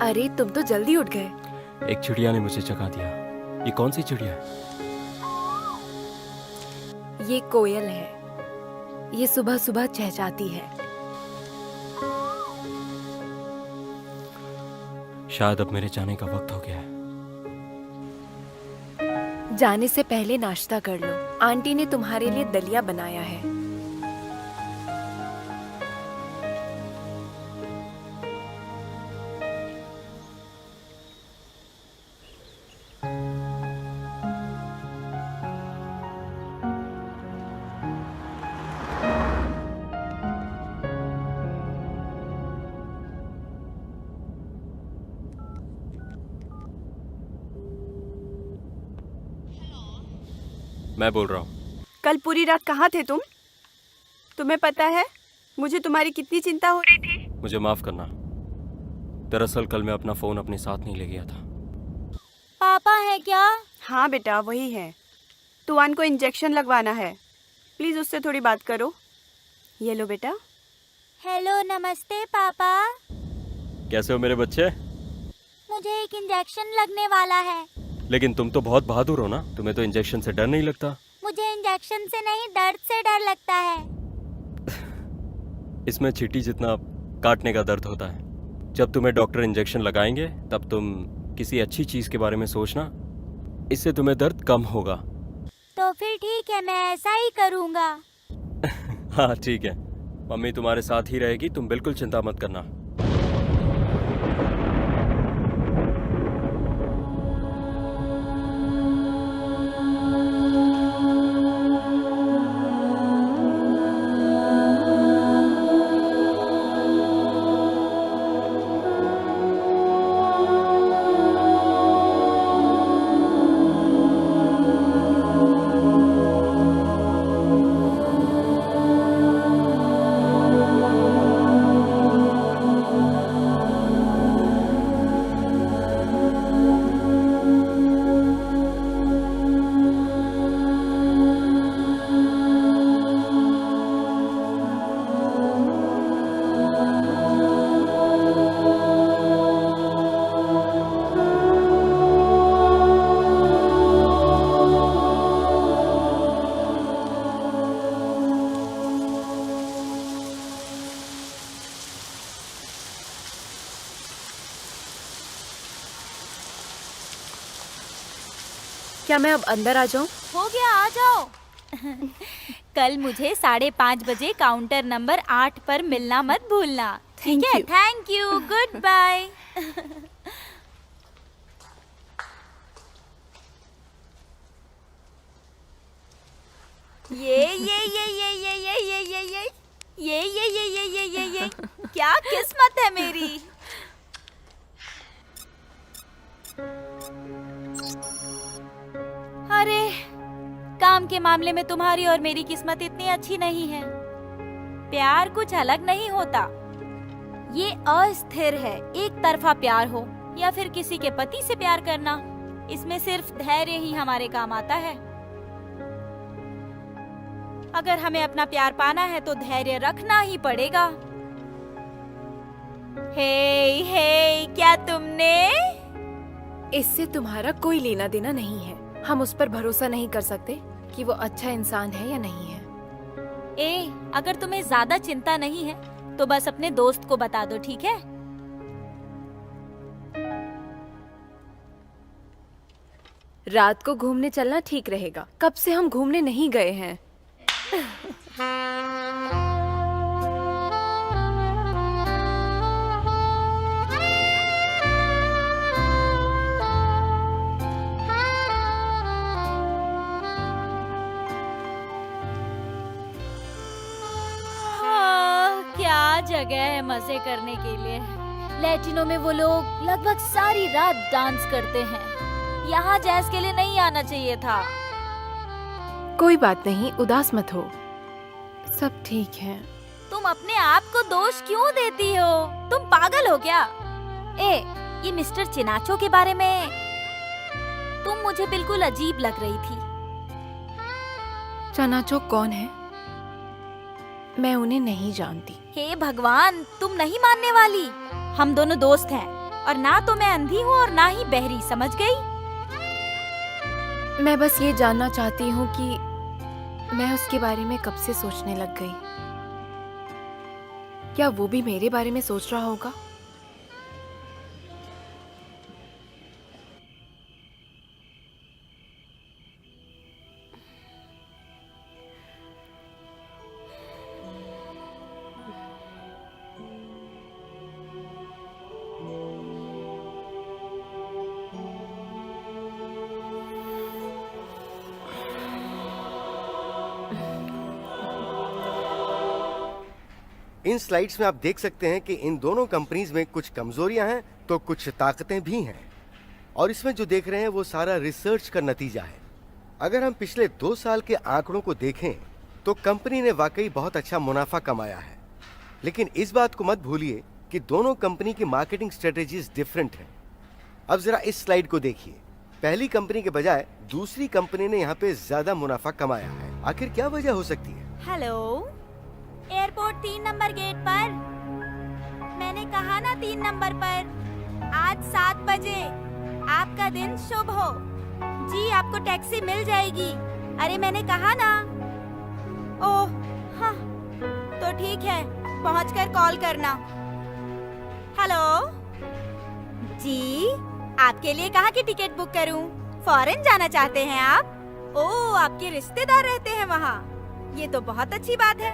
अरे तुम तो जल्दी उठ गए। एक चिड़िया ने मुझे जगा दिया। ये कौन सी चिड़िया है? ये कोयल है। ये सुबह सुबह चहचहाती है। शायद अब मेरे जाने का वक्त हो गया है। जाने से पहले नाश्ता कर लो। आंटी ने तुम्हारे लिए दलिया बनाया है। मैं बोल रहा हूँ। कल पूरी रात कहाँ थे तुम? तुम्हें पता है मुझे तुम्हारी कितनी चिंता हो रही थी। मुझे माफ करना। दरअसल कल मैं अपना फोन अपने साथ नहीं ले गया था। पापा है क्या? हाँ बेटा वही है। तुआन को इंजेक्शन लगवाना है। प्लीज उससे थोड़ी बात करो। ये लो बेटा। हेलो, नमस्ते पापा। कैसे हो मेरे बच्चे? मुझे एक इंजेक्शन लगने वाला है। लेकिन तुम तो बहुत बहादुर हो ना, तुम्हें तो इंजेक्शन से डर नहीं लगता। मुझे इंजेक्शन से नहीं, दर्द से डर लगता है। इसमें चींटी जितना काटने का दर्द होता है। जब तुम्हें डॉक्टर इंजेक्शन लगाएंगे तब तुम किसी अच्छी चीज के बारे में सोचना, इससे तुम्हें दर्द कम होगा। तो फिर ठीक है, मैं ऐसा ही करूँगा। हाँ ठीक है, मम्मी तुम्हारे साथ ही रहेगी, तुम बिल्कुल चिंता मत करना। क्या मैं अब अंदर आ जाऊं? हो गया, आ जाओ। कल मुझे 5:30 बजे काउंटर नंबर 8 पर मिलना मत भूलना। ठीक है? Thank you. Goodbye. ये क्या किस्मत है मेरी। अरे, काम के मामले में तुम्हारी और मेरी किस्मत इतनी अच्छी नहीं है। प्यार कुछ अलग नहीं होता। ये अस्थिर है। एक तरफा प्यार हो या फिर किसी के पति से प्यार करना, इसमें सिर्फ धैर्य ही हमारे काम आता है। अगर हमें अपना प्यार पाना है तो धैर्य रखना ही पड़ेगा। हे, क्या तुमने? इससे तुम्हारा कोई लेना देना नहीं है। हम उस पर भरोसा नहीं कर सकते कि वो अच्छा इंसान है या नहीं है। अगर तुम्हें ज्यादा चिंता नहीं है तो बस अपने दोस्त को बता दो, ठीक है? रात को घूमने चलना ठीक रहेगा। कब से हम घूमने नहीं गए हैं। क्या जगह है मजे करने के लिए। लैटिनो में वो लोग लगभग सारी रात डांस करते हैं। यहाँ जैज के लिए नहीं आना चाहिए था। कोई बात नहीं, उदास मत हो, सब ठीक है। तुम अपने आप को दोष क्यों देती हो? तुम पागल हो क्या? ये मिस्टर चिनाचो के बारे में तुम मुझे बिल्कुल अजीब लग रही थी। चनाचो कौन है? मैं उन्हें नहीं जानती। हे भगवान, तुम नहीं मानने वाली। हम दोनों दोस्त हैं और ना तो मैं अंधी हूँ और ना ही बहरी, समझ गई? मैं बस ये जानना चाहती हूँ कि मैं उसके बारे में कब से सोचने लग गई। क्या वो भी मेरे बारे में सोच रहा होगा? इन स्लाइड्स में आप देख सकते हैं कि इन दोनों कंपनीज में कुछ कमजोरियां हैं तो कुछ ताकतें भी हैं, और इसमें जो देख रहे हैं वो सारा रिसर्च का नतीजा है। अगर हम पिछले 2 साल के आंकड़ों को देखें तो कंपनी ने वाकई बहुत अच्छा मुनाफा कमाया है, लेकिन इस बात को मत भूलिए कि दोनों कंपनी की मार्केटिंग स्ट्रेटेजीज डिफरेंट हैं। अब जरा इस स्लाइड को देखिए। पहली कंपनी के बजाय दूसरी कंपनी ने यहाँ पे ज्यादा मुनाफा कमाया है। आखिर क्या वजह हो सकती है? हेलो, एयरपोर्ट 3 नंबर गेट पर। मैंने कहा ना 3 नंबर पर। आज 7 बजे। आपका दिन शुभ हो। जी, आपको टैक्सी मिल जाएगी। अरे मैंने कहा ना। ओह हाँ, तो ठीक है, पहुंचकर कॉल करना। हेलो जी, आपके लिए कहाँ की टिकट बुक करूं? फॉरेन जाना चाहते हैं आप? ओह, आपके रिश्तेदार रहते हैं वहाँ। ये तो बहुत अच्छी बात है।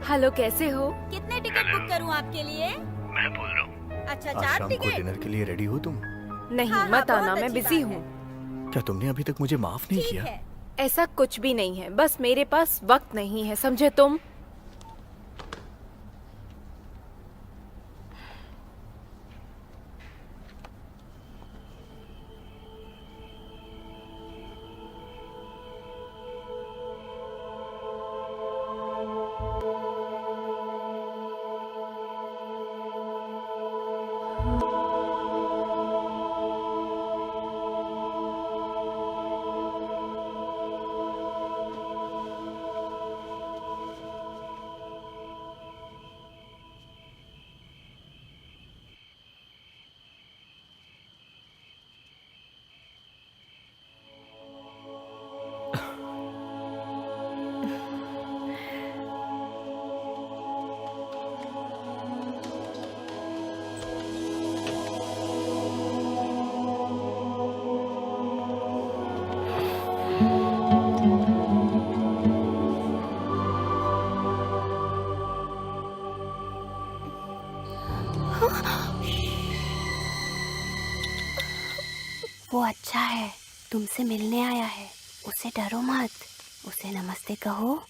हेलो, कैसे हो? कितने टिकट बुक करूं आपके लिए? मैं बोल रहा हूँ। अच्छा, आज 4 शाम को टिकट। डिनर के लिए रेडी हो तुम? नहीं, हाँ, मत हाँ, आना, बहुत मैं अच्छी बिजी बात हूँ। क्या तुमने अभी तक मुझे माफ नहीं ठीक किया? है। ऐसा कुछ भी नहीं है, बस मेरे पास वक्त नहीं है, समझे तुम? वो अच्छा है, तुमसे मिलने आया है। उसे डरो मत, उसे नमस्ते कहो।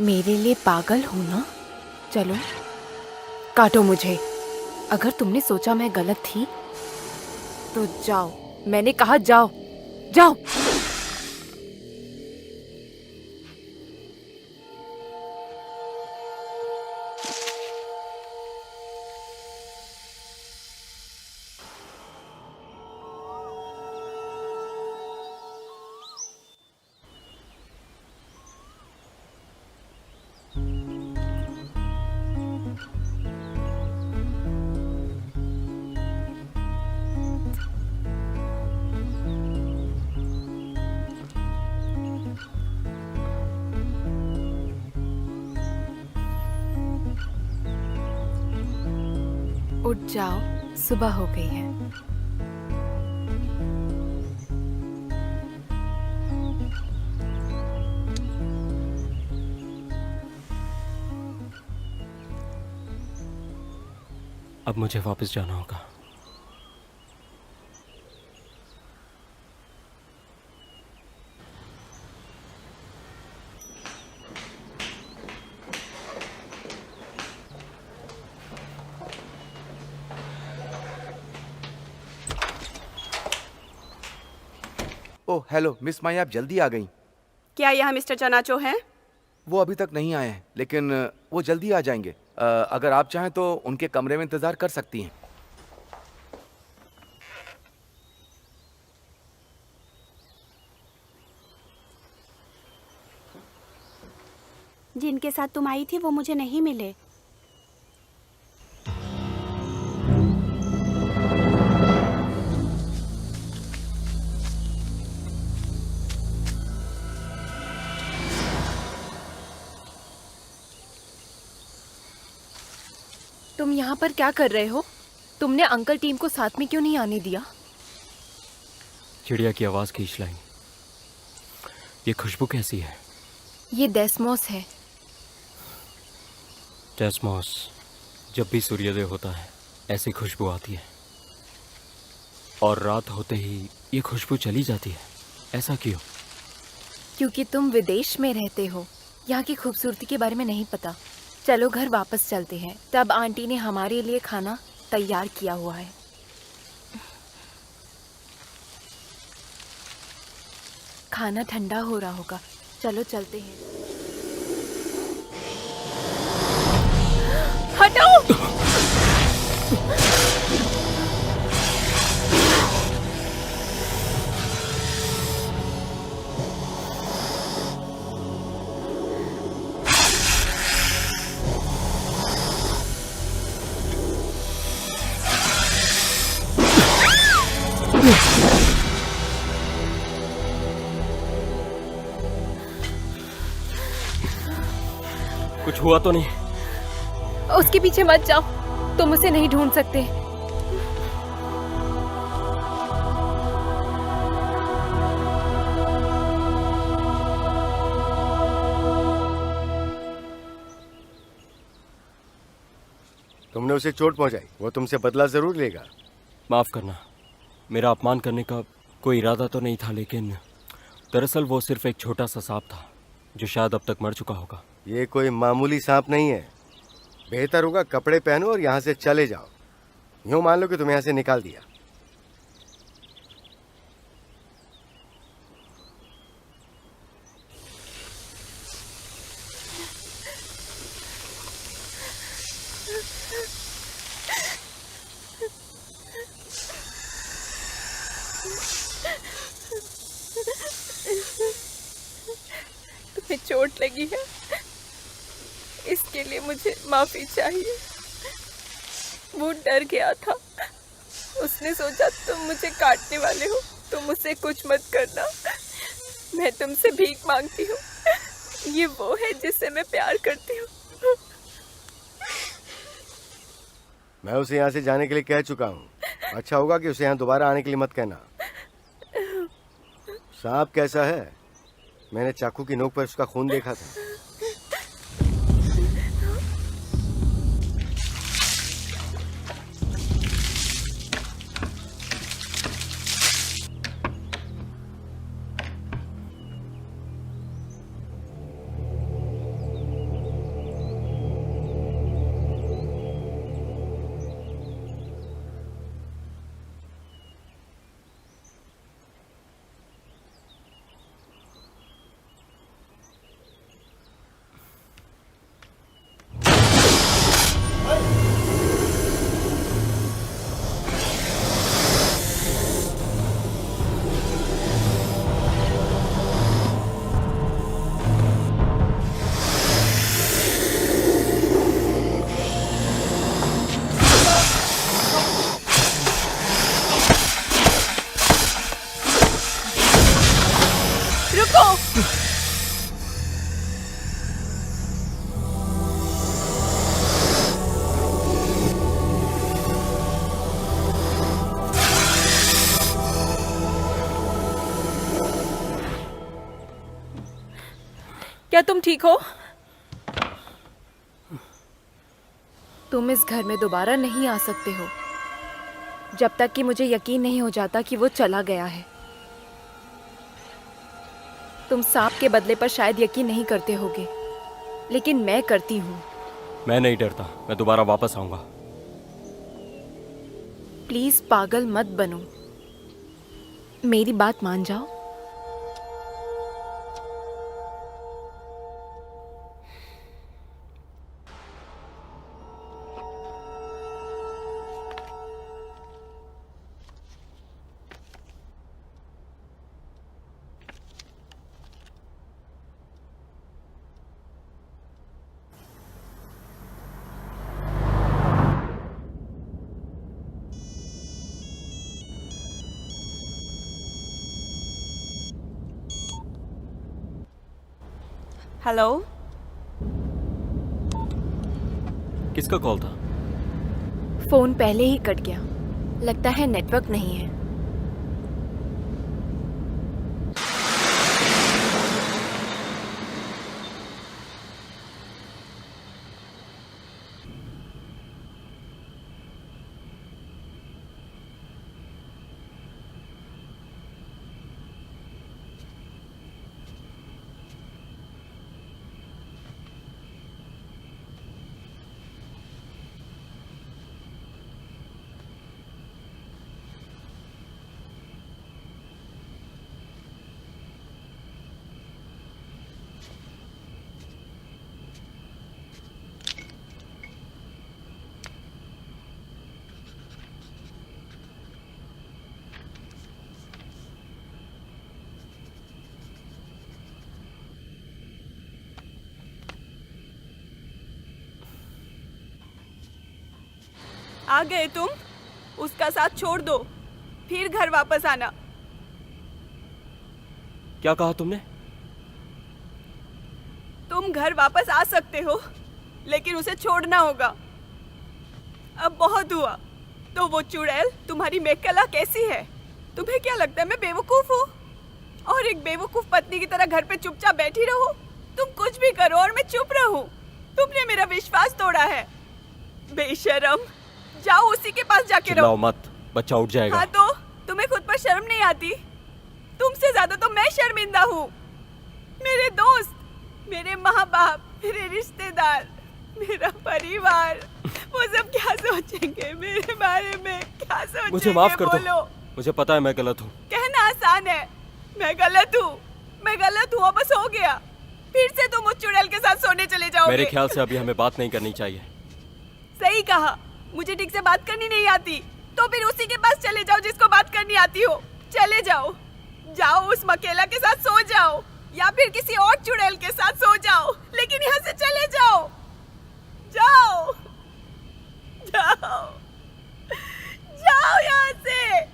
मेरे लिए पागल हो ना? चलो, काटो मुझे। अगर तुमने सोचा मैं गलत थी तो जाओ, मैंने कहा जाओ, जाओ। उठ जाओ, सुबह हो गई है। अब मुझे वापस जाना होगा। ओह हेलो मिस माई, आप जल्दी आ गई। क्या यहाँ मिस्टर चनाचो हैं? वो अभी तक नहीं आए हैं, लेकिन वो जल्दी आ जाएंगे। अगर आप चाहें तो उनके कमरे में इंतजार कर सकती हैं। जिनके साथ तुम आई थी वो मुझे नहीं मिले। तुम यहाँ पर क्या कर रहे हो? तुमने अंकल टीम को साथ में क्यों नहीं आने दिया? चिड़िया की आवाज खींच लाई। ये खुशबू कैसी है? ये डेस्मोस है। डेस्मोस, जब भी सूर्योदय होता है ऐसी खुशबू आती है, और रात होते ही ये खुशबू चली जाती है। ऐसा क्यों? क्योंकि तुम विदेश में रहते हो, यहाँ की खूबसूरती के बारे में नहीं पता। चलो घर वापस चलते हैं। तब आंटी ने हमारे लिए खाना तैयार किया हुआ है। खाना ठंडा हो रहा होगा। चलो चलते हैं। हटाओ! कुछ हुआ तो नहीं? उसके पीछे मत जाओ, तुम उसे नहीं ढूंढ सकते। तुमने उसे चोट पहुंचाई, वो तुमसे बदला जरूर लेगा। माफ करना, मेरा अपमान करने का कोई इरादा तो नहीं था, लेकिन दरअसल वो सिर्फ एक छोटा सा सांप था जो शायद अब तक मर चुका होगा। ये कोई मामूली सांप नहीं है। बेहतर होगा कपड़े पहनो और यहाँ से चले जाओ। यूं मान लो कि तुम्हें यहाँ से निकाल दिया। तुम्हें चोट लगी है, इसके लिए मुझे माफी चाहिए। वो डर गया था, उसने सोचा तुम मुझे काटने वाले हो। तुम उसे कुछ मत करना, मैं तुमसे भीख मांगती हूँ। ये वो है जिससे मैं प्यार करती हूँ। मैं उसे यहाँ से जाने के लिए कह चुका हूँ। अच्छा होगा कि उसे यहाँ दोबारा आने के लिए मत कहना। सांप कैसा है? मैंने चाकू की नोक पर उसका खून देखा था। क्या तुम ठीक हो? तुम इस घर में दोबारा नहीं आ सकते हो जब तक कि मुझे यकीन नहीं हो जाता कि वो चला गया है। तुम सांप के बदले पर शायद यकीन नहीं करते होगे, लेकिन मैं करती हूँ। मैं नहीं डरता, मैं दोबारा वापस आऊंगा। प्लीज पागल मत बनो, मेरी बात मान जाओ। हेलो, किसका कॉल था? फोन पहले ही कट गया, लगता है नेटवर्क नहीं है। आ गए तुम? उसका साथ छोड़ दो, फिर घर वापस आना। क्या कहा तुमने? तुम घर वापस आ सकते हो, लेकिन उसे छोड़ना होगा। अब बहुत हुआ। तो वो चुड़ैल तुम्हारी मेघकला कैसी है? तुम्हें क्या लगता है मैं बेवकूफ हूँ? और एक बेवकूफ पत्नी की तरह घर पे चुपचाप बैठी रहूं? तुम कुछ भी करो और मैं चुप रहूं? तुमने मेरा विश्वास तोड़ा है, बेशरम। जाओ उसी के पास जाके चिल्लाओ रहो। मत, बच्चा उठ जाएगा। हाँ तो तुम्हें खुद पर शर्म नहीं आती? तुमसे ज्यादा तो मैं शर्मिंदा हूँ। मेरे दोस्त, मेरे माँ बाप, मेरे रिश्तेदार, मेरा परिवार, वो सब क्या सोचेंगे मेरे बारे में? क्या सोचेंगे? मुझे माफ कर बोलो। दो, मुझे पता है मैं गलत हूँ। कहना आसान है, मैं गलत हूँ, मैं गलत हूँ, बस हो गया। फिर से तुम उस चुड़ैल के साथ सोने चले जाओगे। मेरे ख्याल से अभी हमें बात नहीं करनी चाहिए। सही कहा, मुझे ठीक से बात करनी नहीं आती, तो फिर उसी के पास चले जाओ जिसको बात करनी आती हो। चले जाओ, जाओ उस मकेला के साथ सो जाओ, या फिर किसी और चुड़ैल के साथ सो जाओ, लेकिन यहाँ से चले जाओ। जाओ जाओ जाओ यहाँ से।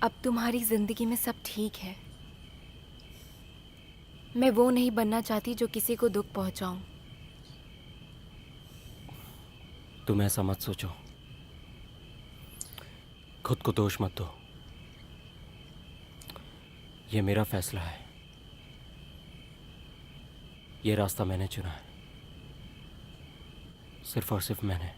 अब तुम्हारी जिंदगी में सब ठीक है। मैं वो नहीं बनना चाहती जो किसी को दुख पहुंचाऊं। तुम ऐसा मत सोचो, खुद को दोष मत दो। ये मेरा फैसला है, ये रास्ता मैंने चुना है, सिर्फ और सिर्फ मैंने।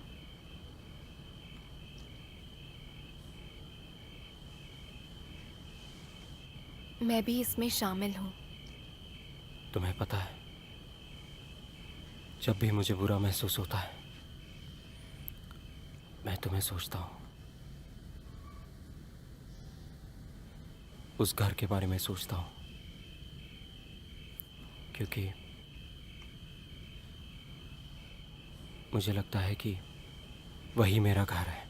मैं भी इसमें शामिल हूँ। तुम्हें पता है, जब भी मुझे बुरा महसूस होता है मैं तुम्हें सोचता हूँ, उस घर के बारे में सोचता हूँ, क्योंकि मुझे लगता है कि वही मेरा घर है।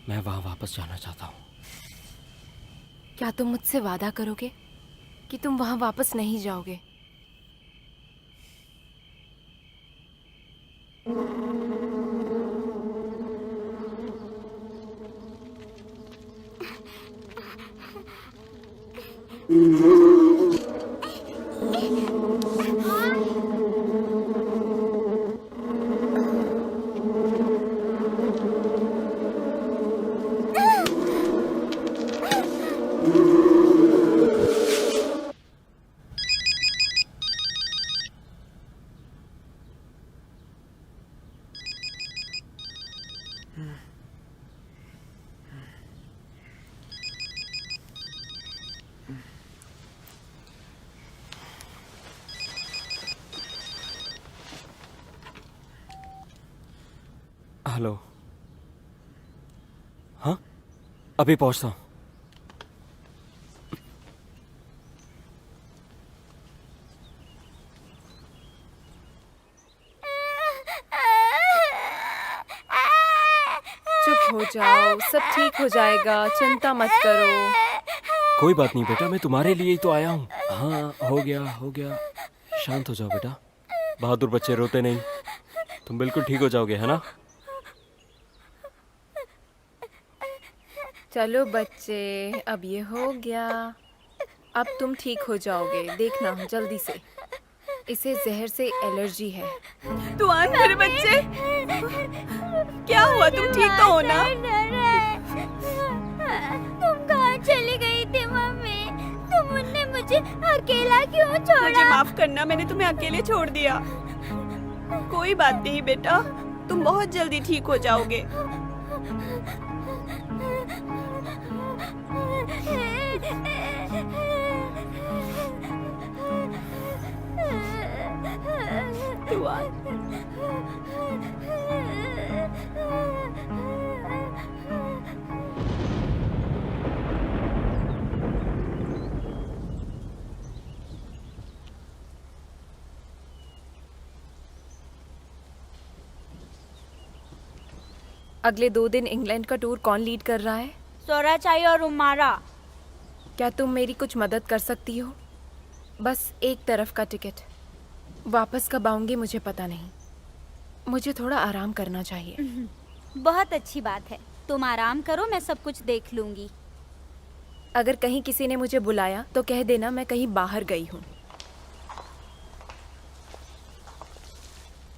मैं वहां वापस जाना चाहता हूँ। क्या तुम मुझसे वादा करोगे कि तुम वहां वापस नहीं जाओगे? हेलो। हाँ, अभी पहुंचता हूँ। चुप हो जाओ, सब ठीक हो जाएगा, चिंता मत करो। कोई बात नहीं बेटा, मैं तुम्हारे लिए ही तो आया हूँ। हाँ, हो गया। शांत हो जाओ बेटा। बहादुर बच्चे रोते नहीं। तुम बिल्कुल ठीक हो जाओगे, है ना? चलो बच्चे, अब ये हो गया। अब तुम ठीक हो जाओगे, देखना जल्दी से। इसे जहर से एलर्जी है। तुआन, मेरे बच्चे, क्या हुआ? तुम ठीक तो हो ना? तुम कहाँ चली गई थी मम्मी? तुमने मुझे अकेला क्यों छोड़ा? मुझे माफ करना, मैंने तुम्हें अकेले छोड़ दिया। कोई बात नहीं बेटा, तुम बहुत जल्दी ठीक हो जाओगे। तुआन, अगले 2 दिन इंग्लैंड का टूर कौन लीड कर रहा है? सोरा चाई और उमारा। क्या तुम मेरी कुछ मदद कर सकती हो? बस एक तरफ का टिकट। वापस कब आऊंगी मुझे पता नहीं। मुझे थोड़ा आराम करना चाहिए। बहुत अच्छी बात है, तुम आराम करो, मैं सब कुछ देख लूंगी। अगर कहीं किसी ने मुझे बुलाया तो कह देना मैं कहीं बाहर गई हूँ।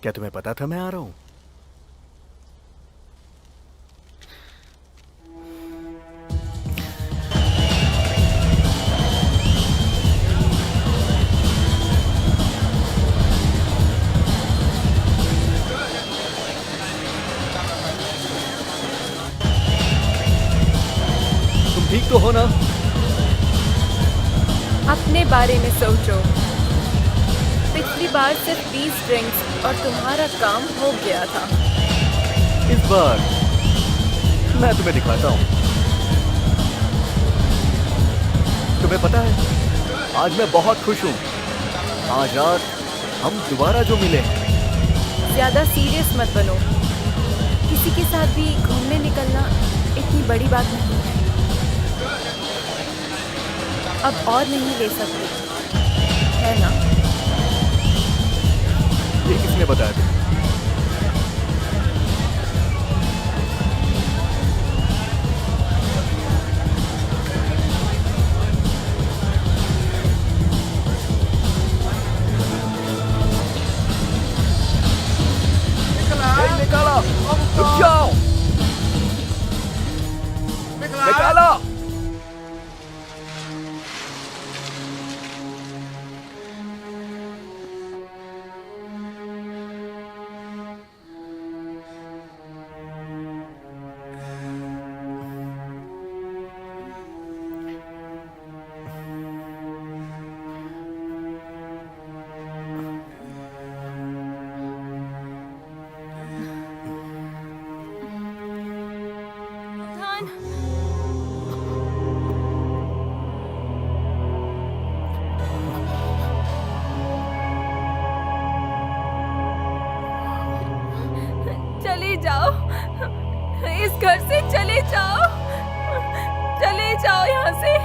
क्या तुम्हें पता था मैं आ रहा हूँ? ठीक तो हो ना? अपने बारे में सोचो। पिछली बार सिर्फ 20 ड्रिंक्स और तुम्हारा काम हो गया था। इस बार मैं तुम्हें दिखाता हूँ। तुम्हें पता है, आज मैं बहुत खुश हूँ। आज रात हम दोबारा जो मिले हैं। ज्यादा सीरियस मत बनो। किसी के साथ भी घूमने निकलना इतनी बड़ी बात नहीं है। अब और नहीं ले सकते, है ना? ये किसने बताया तुम्हें? निकाला, रुक जाओ, निकाला। जाओ, चले जाओ यहाँ से।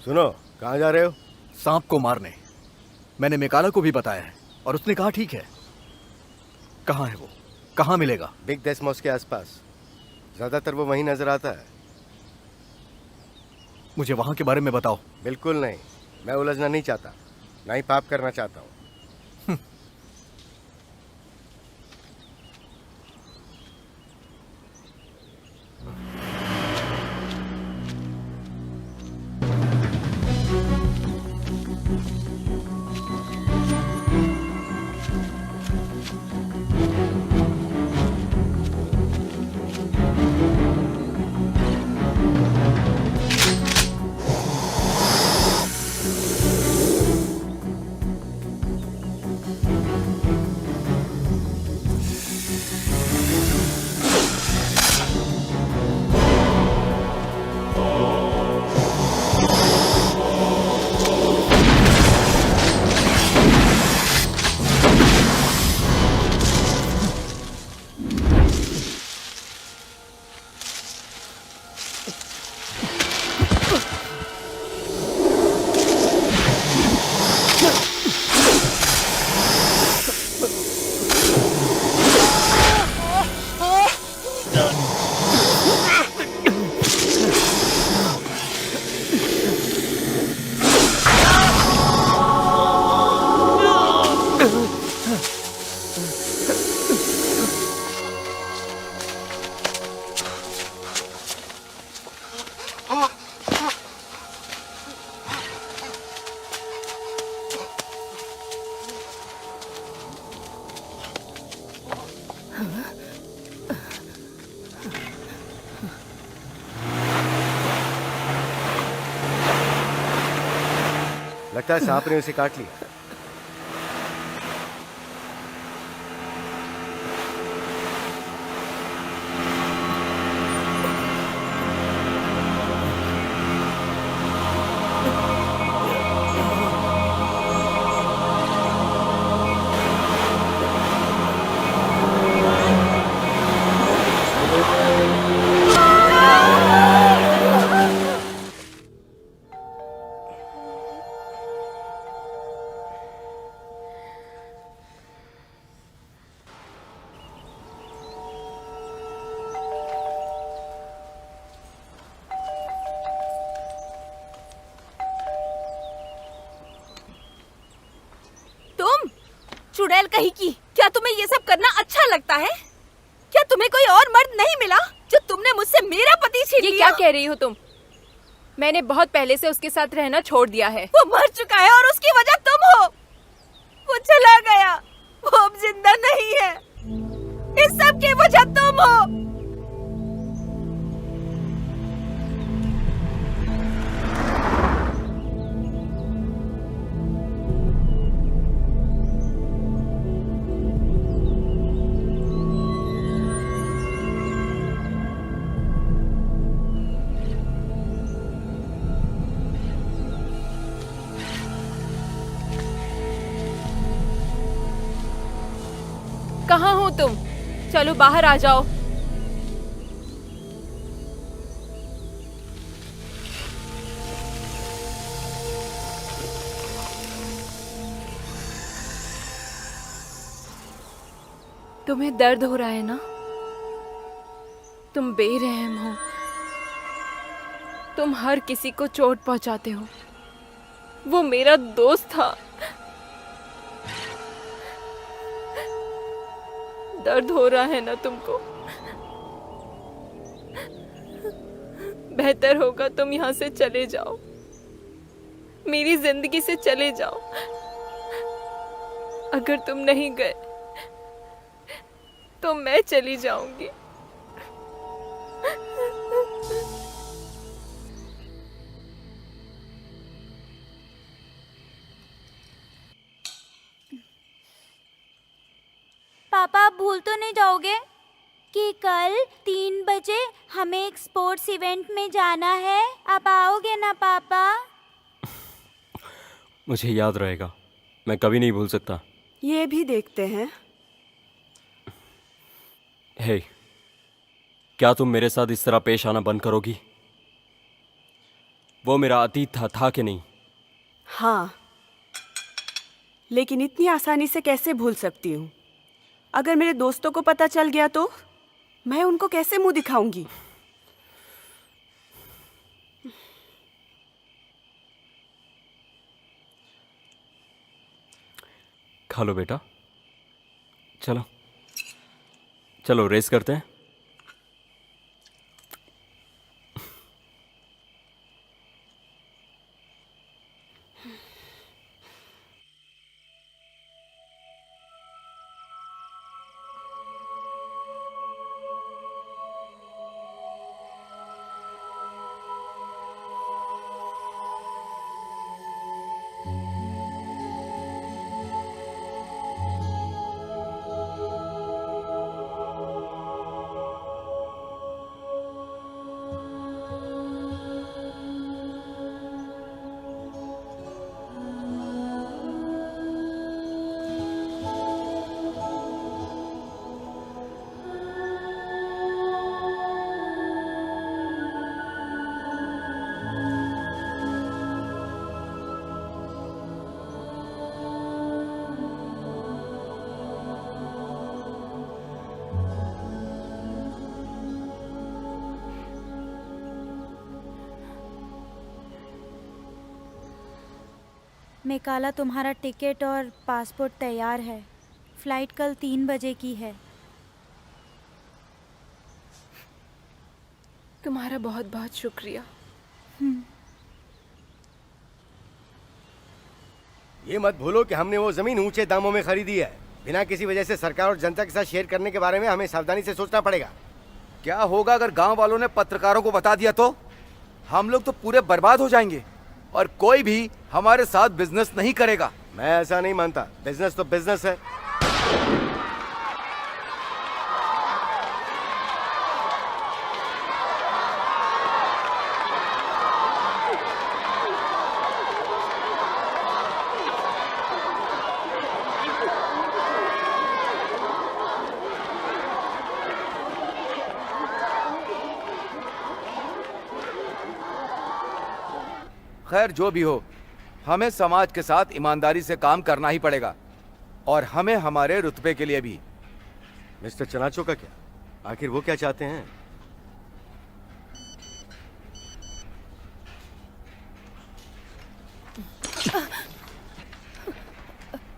सुनो, कहाँ जा रहे हो? सांप को मारने। मैंने मेकाला को भी बताया है और उसने कहा ठीक है। कहाँ है वो? कहाँ मिलेगा? बिग डेस्मोस के आसपास। ज्यादातर वो वहीं नजर आता है। मुझे वहां के बारे में बताओ। बिल्कुल नहीं, मैं उलझना नहीं चाहता, ना ही पाप करना चाहता हूँ। लगता है सांप ने उसे काट लिया। चुड़ैल कहीं की, क्या तुम्हें ये सब करना अच्छा लगता है? क्या तुम्हें कोई और मर्द नहीं मिला जो तुमने मुझसे मेरा पति छीन लिया? ये क्या कह रही हो तुम? मैंने बहुत पहले से उसके साथ रहना छोड़ दिया है। वो मर चुका है और उसकी वजह तुम हो। वो चला गया, वो अब जिंदा नहीं है। इस सब की वजह तुम हो। कहाँ हो तुम? चलो बाहर आ जाओ। तुम्हें दर्द हो रहा है ना? तुम बेरहम हो। तुम हर किसी को चोट पहुंचाते हो। वो मेरा दोस्त था। दर्द हो रहा है ना तुमको? बेहतर होगा तुम यहाँ से चले जाओ, मेरी जिंदगी से चले जाओ। अगर तुम नहीं गए तो मैं चली जाऊंगी। पापा, आप भूल तो नहीं जाओगे? कि कल 3 बजे हमें एक स्पोर्ट्स इवेंट में जाना है। आप आओगे ना पापा? मुझे याद रहेगा, मैं कभी नहीं भूल सकता। ये भी देखते हैं। हे, क्या तुम मेरे साथ इस तरह पेश आना बंद करोगी? वो मेरा अतीत था कि नहीं? हाँ, लेकिन इतनी आसानी से कैसे भूल सकती हूँ? अगर मेरे दोस्तों को पता चल गया तो मैं उनको कैसे मुंह दिखाऊंगी? खा लो बेटा, चलो चलो रेस करते हैं। मेकाला, तुम्हारा टिकट और पासपोर्ट तैयार है। फ्लाइट कल 3 बजे की है। तुम्हारा बहुत बहुत शुक्रिया। ये मत भूलो कि हमने वो जमीन ऊंचे दामों में खरीदी है। बिना किसी वजह से सरकार और जनता के साथ शेयर करने के बारे में हमें सावधानी से सोचना पड़ेगा। क्या होगा अगर गांव वालों ने पत्रकारों को बता दिया तो? हम लोग तो पूरे बर्बाद हो जाएंगे और कोई भी हमारे साथ बिजनेस नहीं करेगा। मैं ऐसा नहीं मानता। बिजनेस तो बिजनेस है। खैर जो भी हो, हमें समाज के साथ ईमानदारी से काम करना ही पड़ेगा और हमें हमारे रुतबे के लिए भी। मिस्टर चनाचो का क्या? आखिर वो क्या चाहते हैं?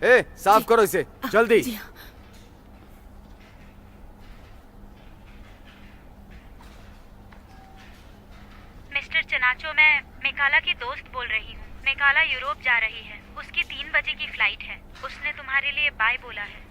ए, साफ करो इसे जल्दी। मिस्टर चनाचो, मैं मेकाला की दोस्त बोल रही हूँ। मेकाला यूरोप जा रही है। उसकी 3 बजे की फ्लाइट है। उसने तुम्हारे लिए बाय बोला है।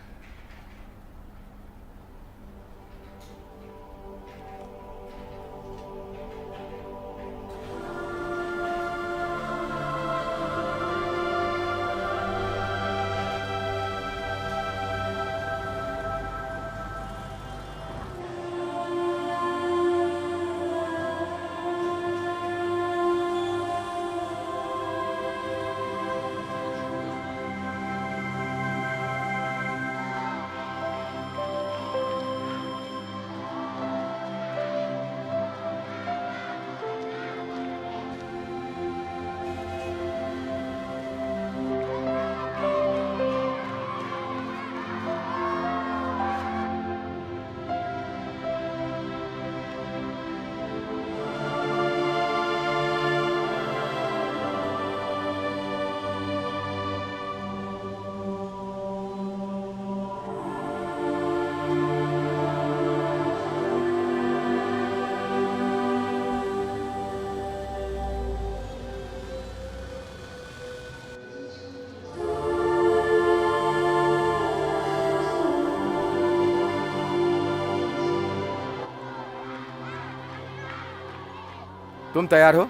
तुम तैयार हो?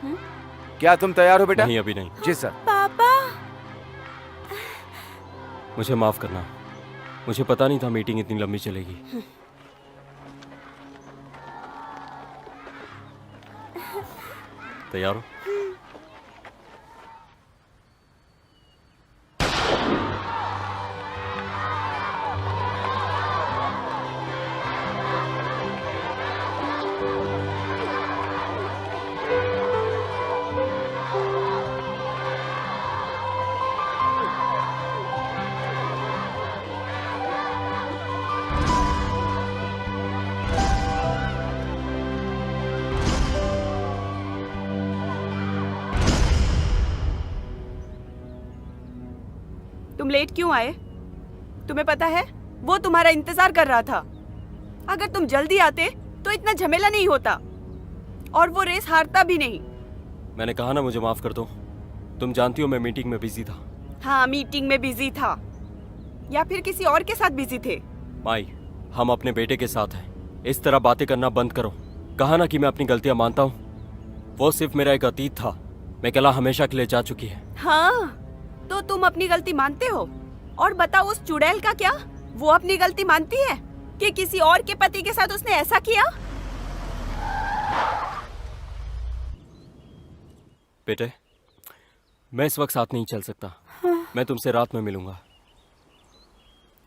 क्या तुम तैयार हो बेटा? नहीं, अभी नहीं। जी सर। पापा, मुझे माफ करना, मुझे पता नहीं था मीटिंग इतनी लंबी चलेगी। तैयार हो? तुम लेट क्यों आए? तुम्हें पता है वो तुम्हारा इंतजार कर रहा था। अगर तुम जल्दी आते तो इतना झमेला नहीं होता और वो रेस हारता भी नहीं। मैंने कहा ना मुझे माफ कर दो। तुम जानती हो मैं मीटिंग में बिजी था। हाँ, मीटिंग में बिजी था या फिर किसी और के साथ बिजी थे। माई, हम अपने बेटे के साथ हैं। इस तरह बातें करना बंद करो। कहा ना कि मैं अपनी गलतियां मानता हूँ। वो सिर्फ मेरा एक अतीत था। मैकेला हमेशा के लिए जा चुकी है। हाँ, तो तुम अपनी गलती मानते हो? और बताओ उस चुड़ैल का क्या? वो अपनी गलती मानती है कि किसी और के पति के साथ उसने ऐसा किया? बेटे, मैं इस वक्त साथ नहीं चल सकता। मैं तुमसे रात में मिलूंगा।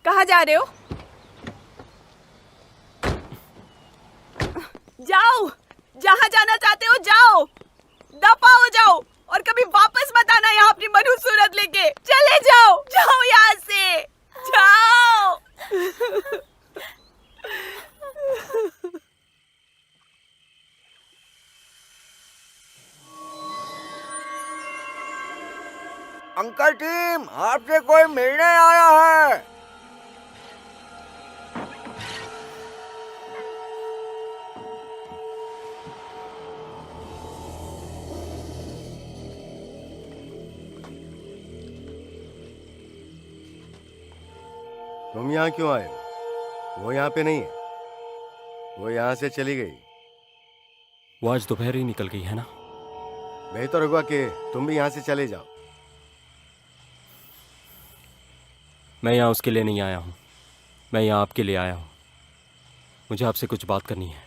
कहाँ जा रहे हो? जाओ, जहाँ जाना चाहते हो जाओ, दफा हो जाओ और कभी वापस मत आना यहाँ अपनी मनु सूरत लेके। चले जाओ, जाओ यहाँ से, जाओ। अंकल टीम, आपसे कोई मिलने आया है। तुम यहाँ क्यों आए हो? वो यहाँ पे नहीं है। वो यहाँ से चली गई। वो आज दोपहर ही निकल गई है ना? बेहतर होगा कि तुम भी यहाँ से चले जाओ। मैं यहाँ उसके लिए नहीं आया हूँ। मैं यहाँ आपके लिए आया हूँ। मुझे आपसे कुछ बात करनी है।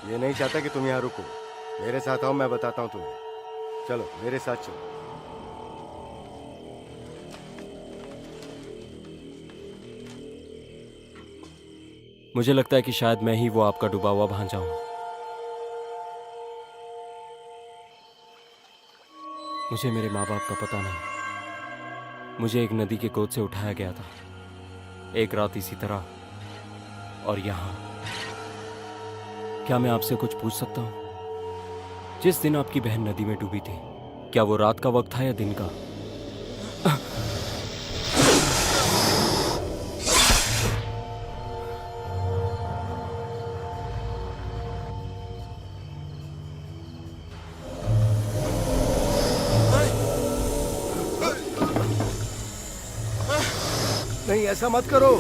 ये नहीं चाहता कि तुम यहाँ रुको। मेरे साथ आओ, मैं बताता हूँ तुम्हें। चलो मेरे साथ चलो। मुझे लगता है कि शायद मैं ही वो आपका डूबा हुआ भांजा हूं। मुझे मेरे माँ बाप का पता नहीं। मुझे एक नदी के गोद से उठाया गया था, एक रात इसी तरह, और यहाँ। क्या मैं आपसे कुछ पूछ सकता हूँ? जिस दिन आपकी बहन नदी में डूबी थी, क्या वो रात का वक्त था या दिन का? नहीं, ऐसा मत करो।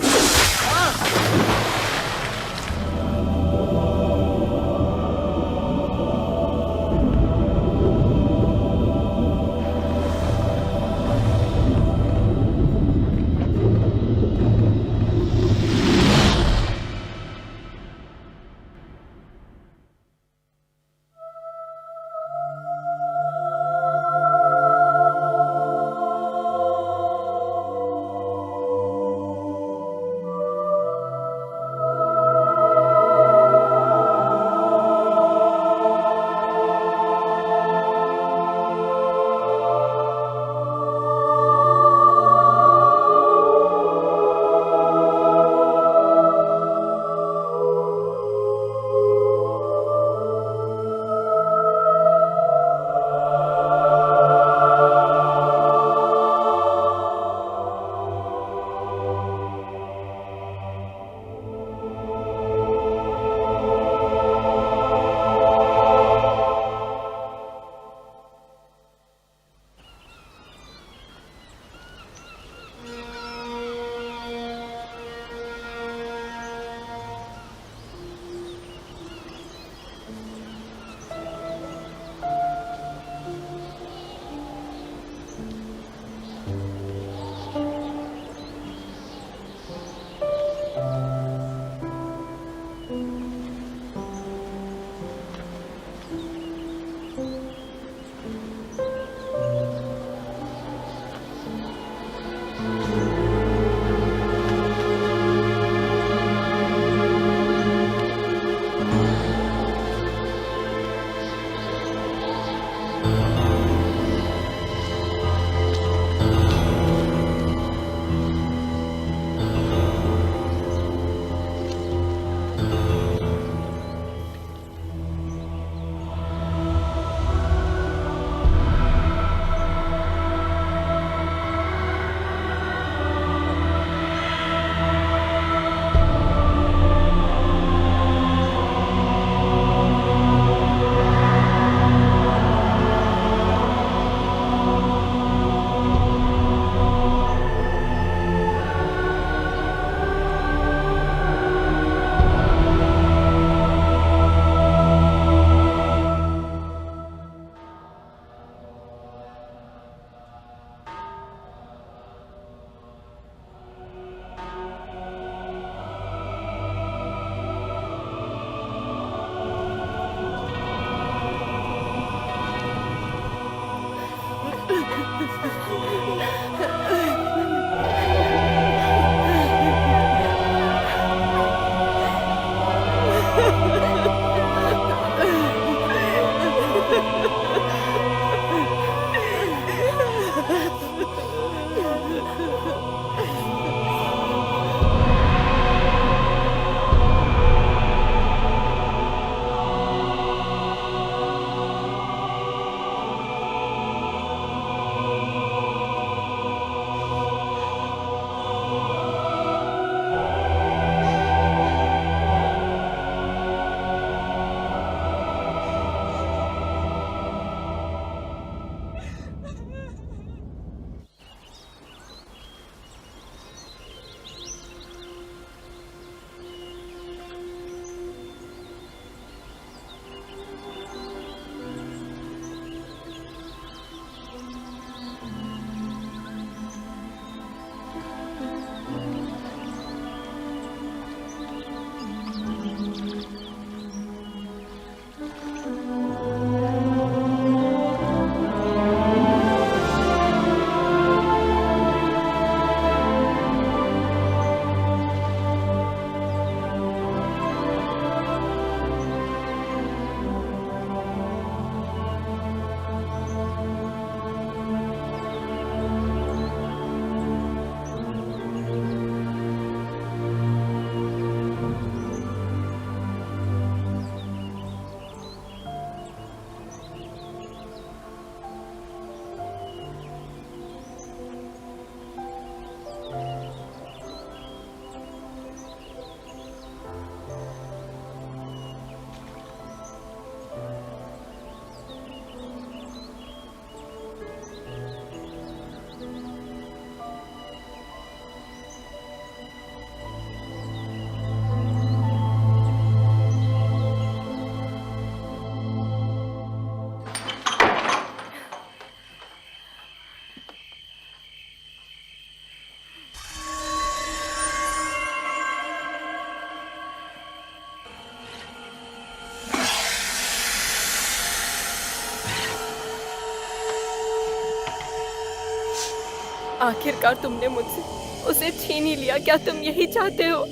आखिरकार तुमने मुझसे उसे छीन ही लिया। क्या तुम यही चाहते हो?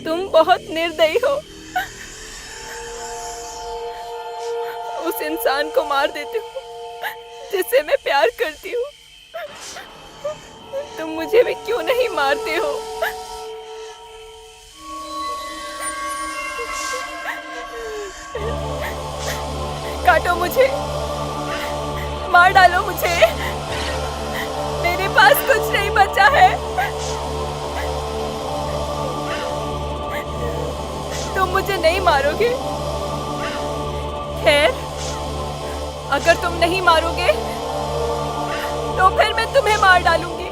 तुम बहुत निर्दयी हो। उस इंसान को मार देते हो जिससे मैं प्यार करती हूँ। तुम मुझे भी क्यों नहीं मारते हो? काटो मुझे, मार डालो मुझे। मेरे पास कुछ नहीं बचा है। तुम मुझे नहीं मारोगे? खैर, अगर तुम नहीं मारोगे तो फिर मैं तुम्हें मार डालूंगी।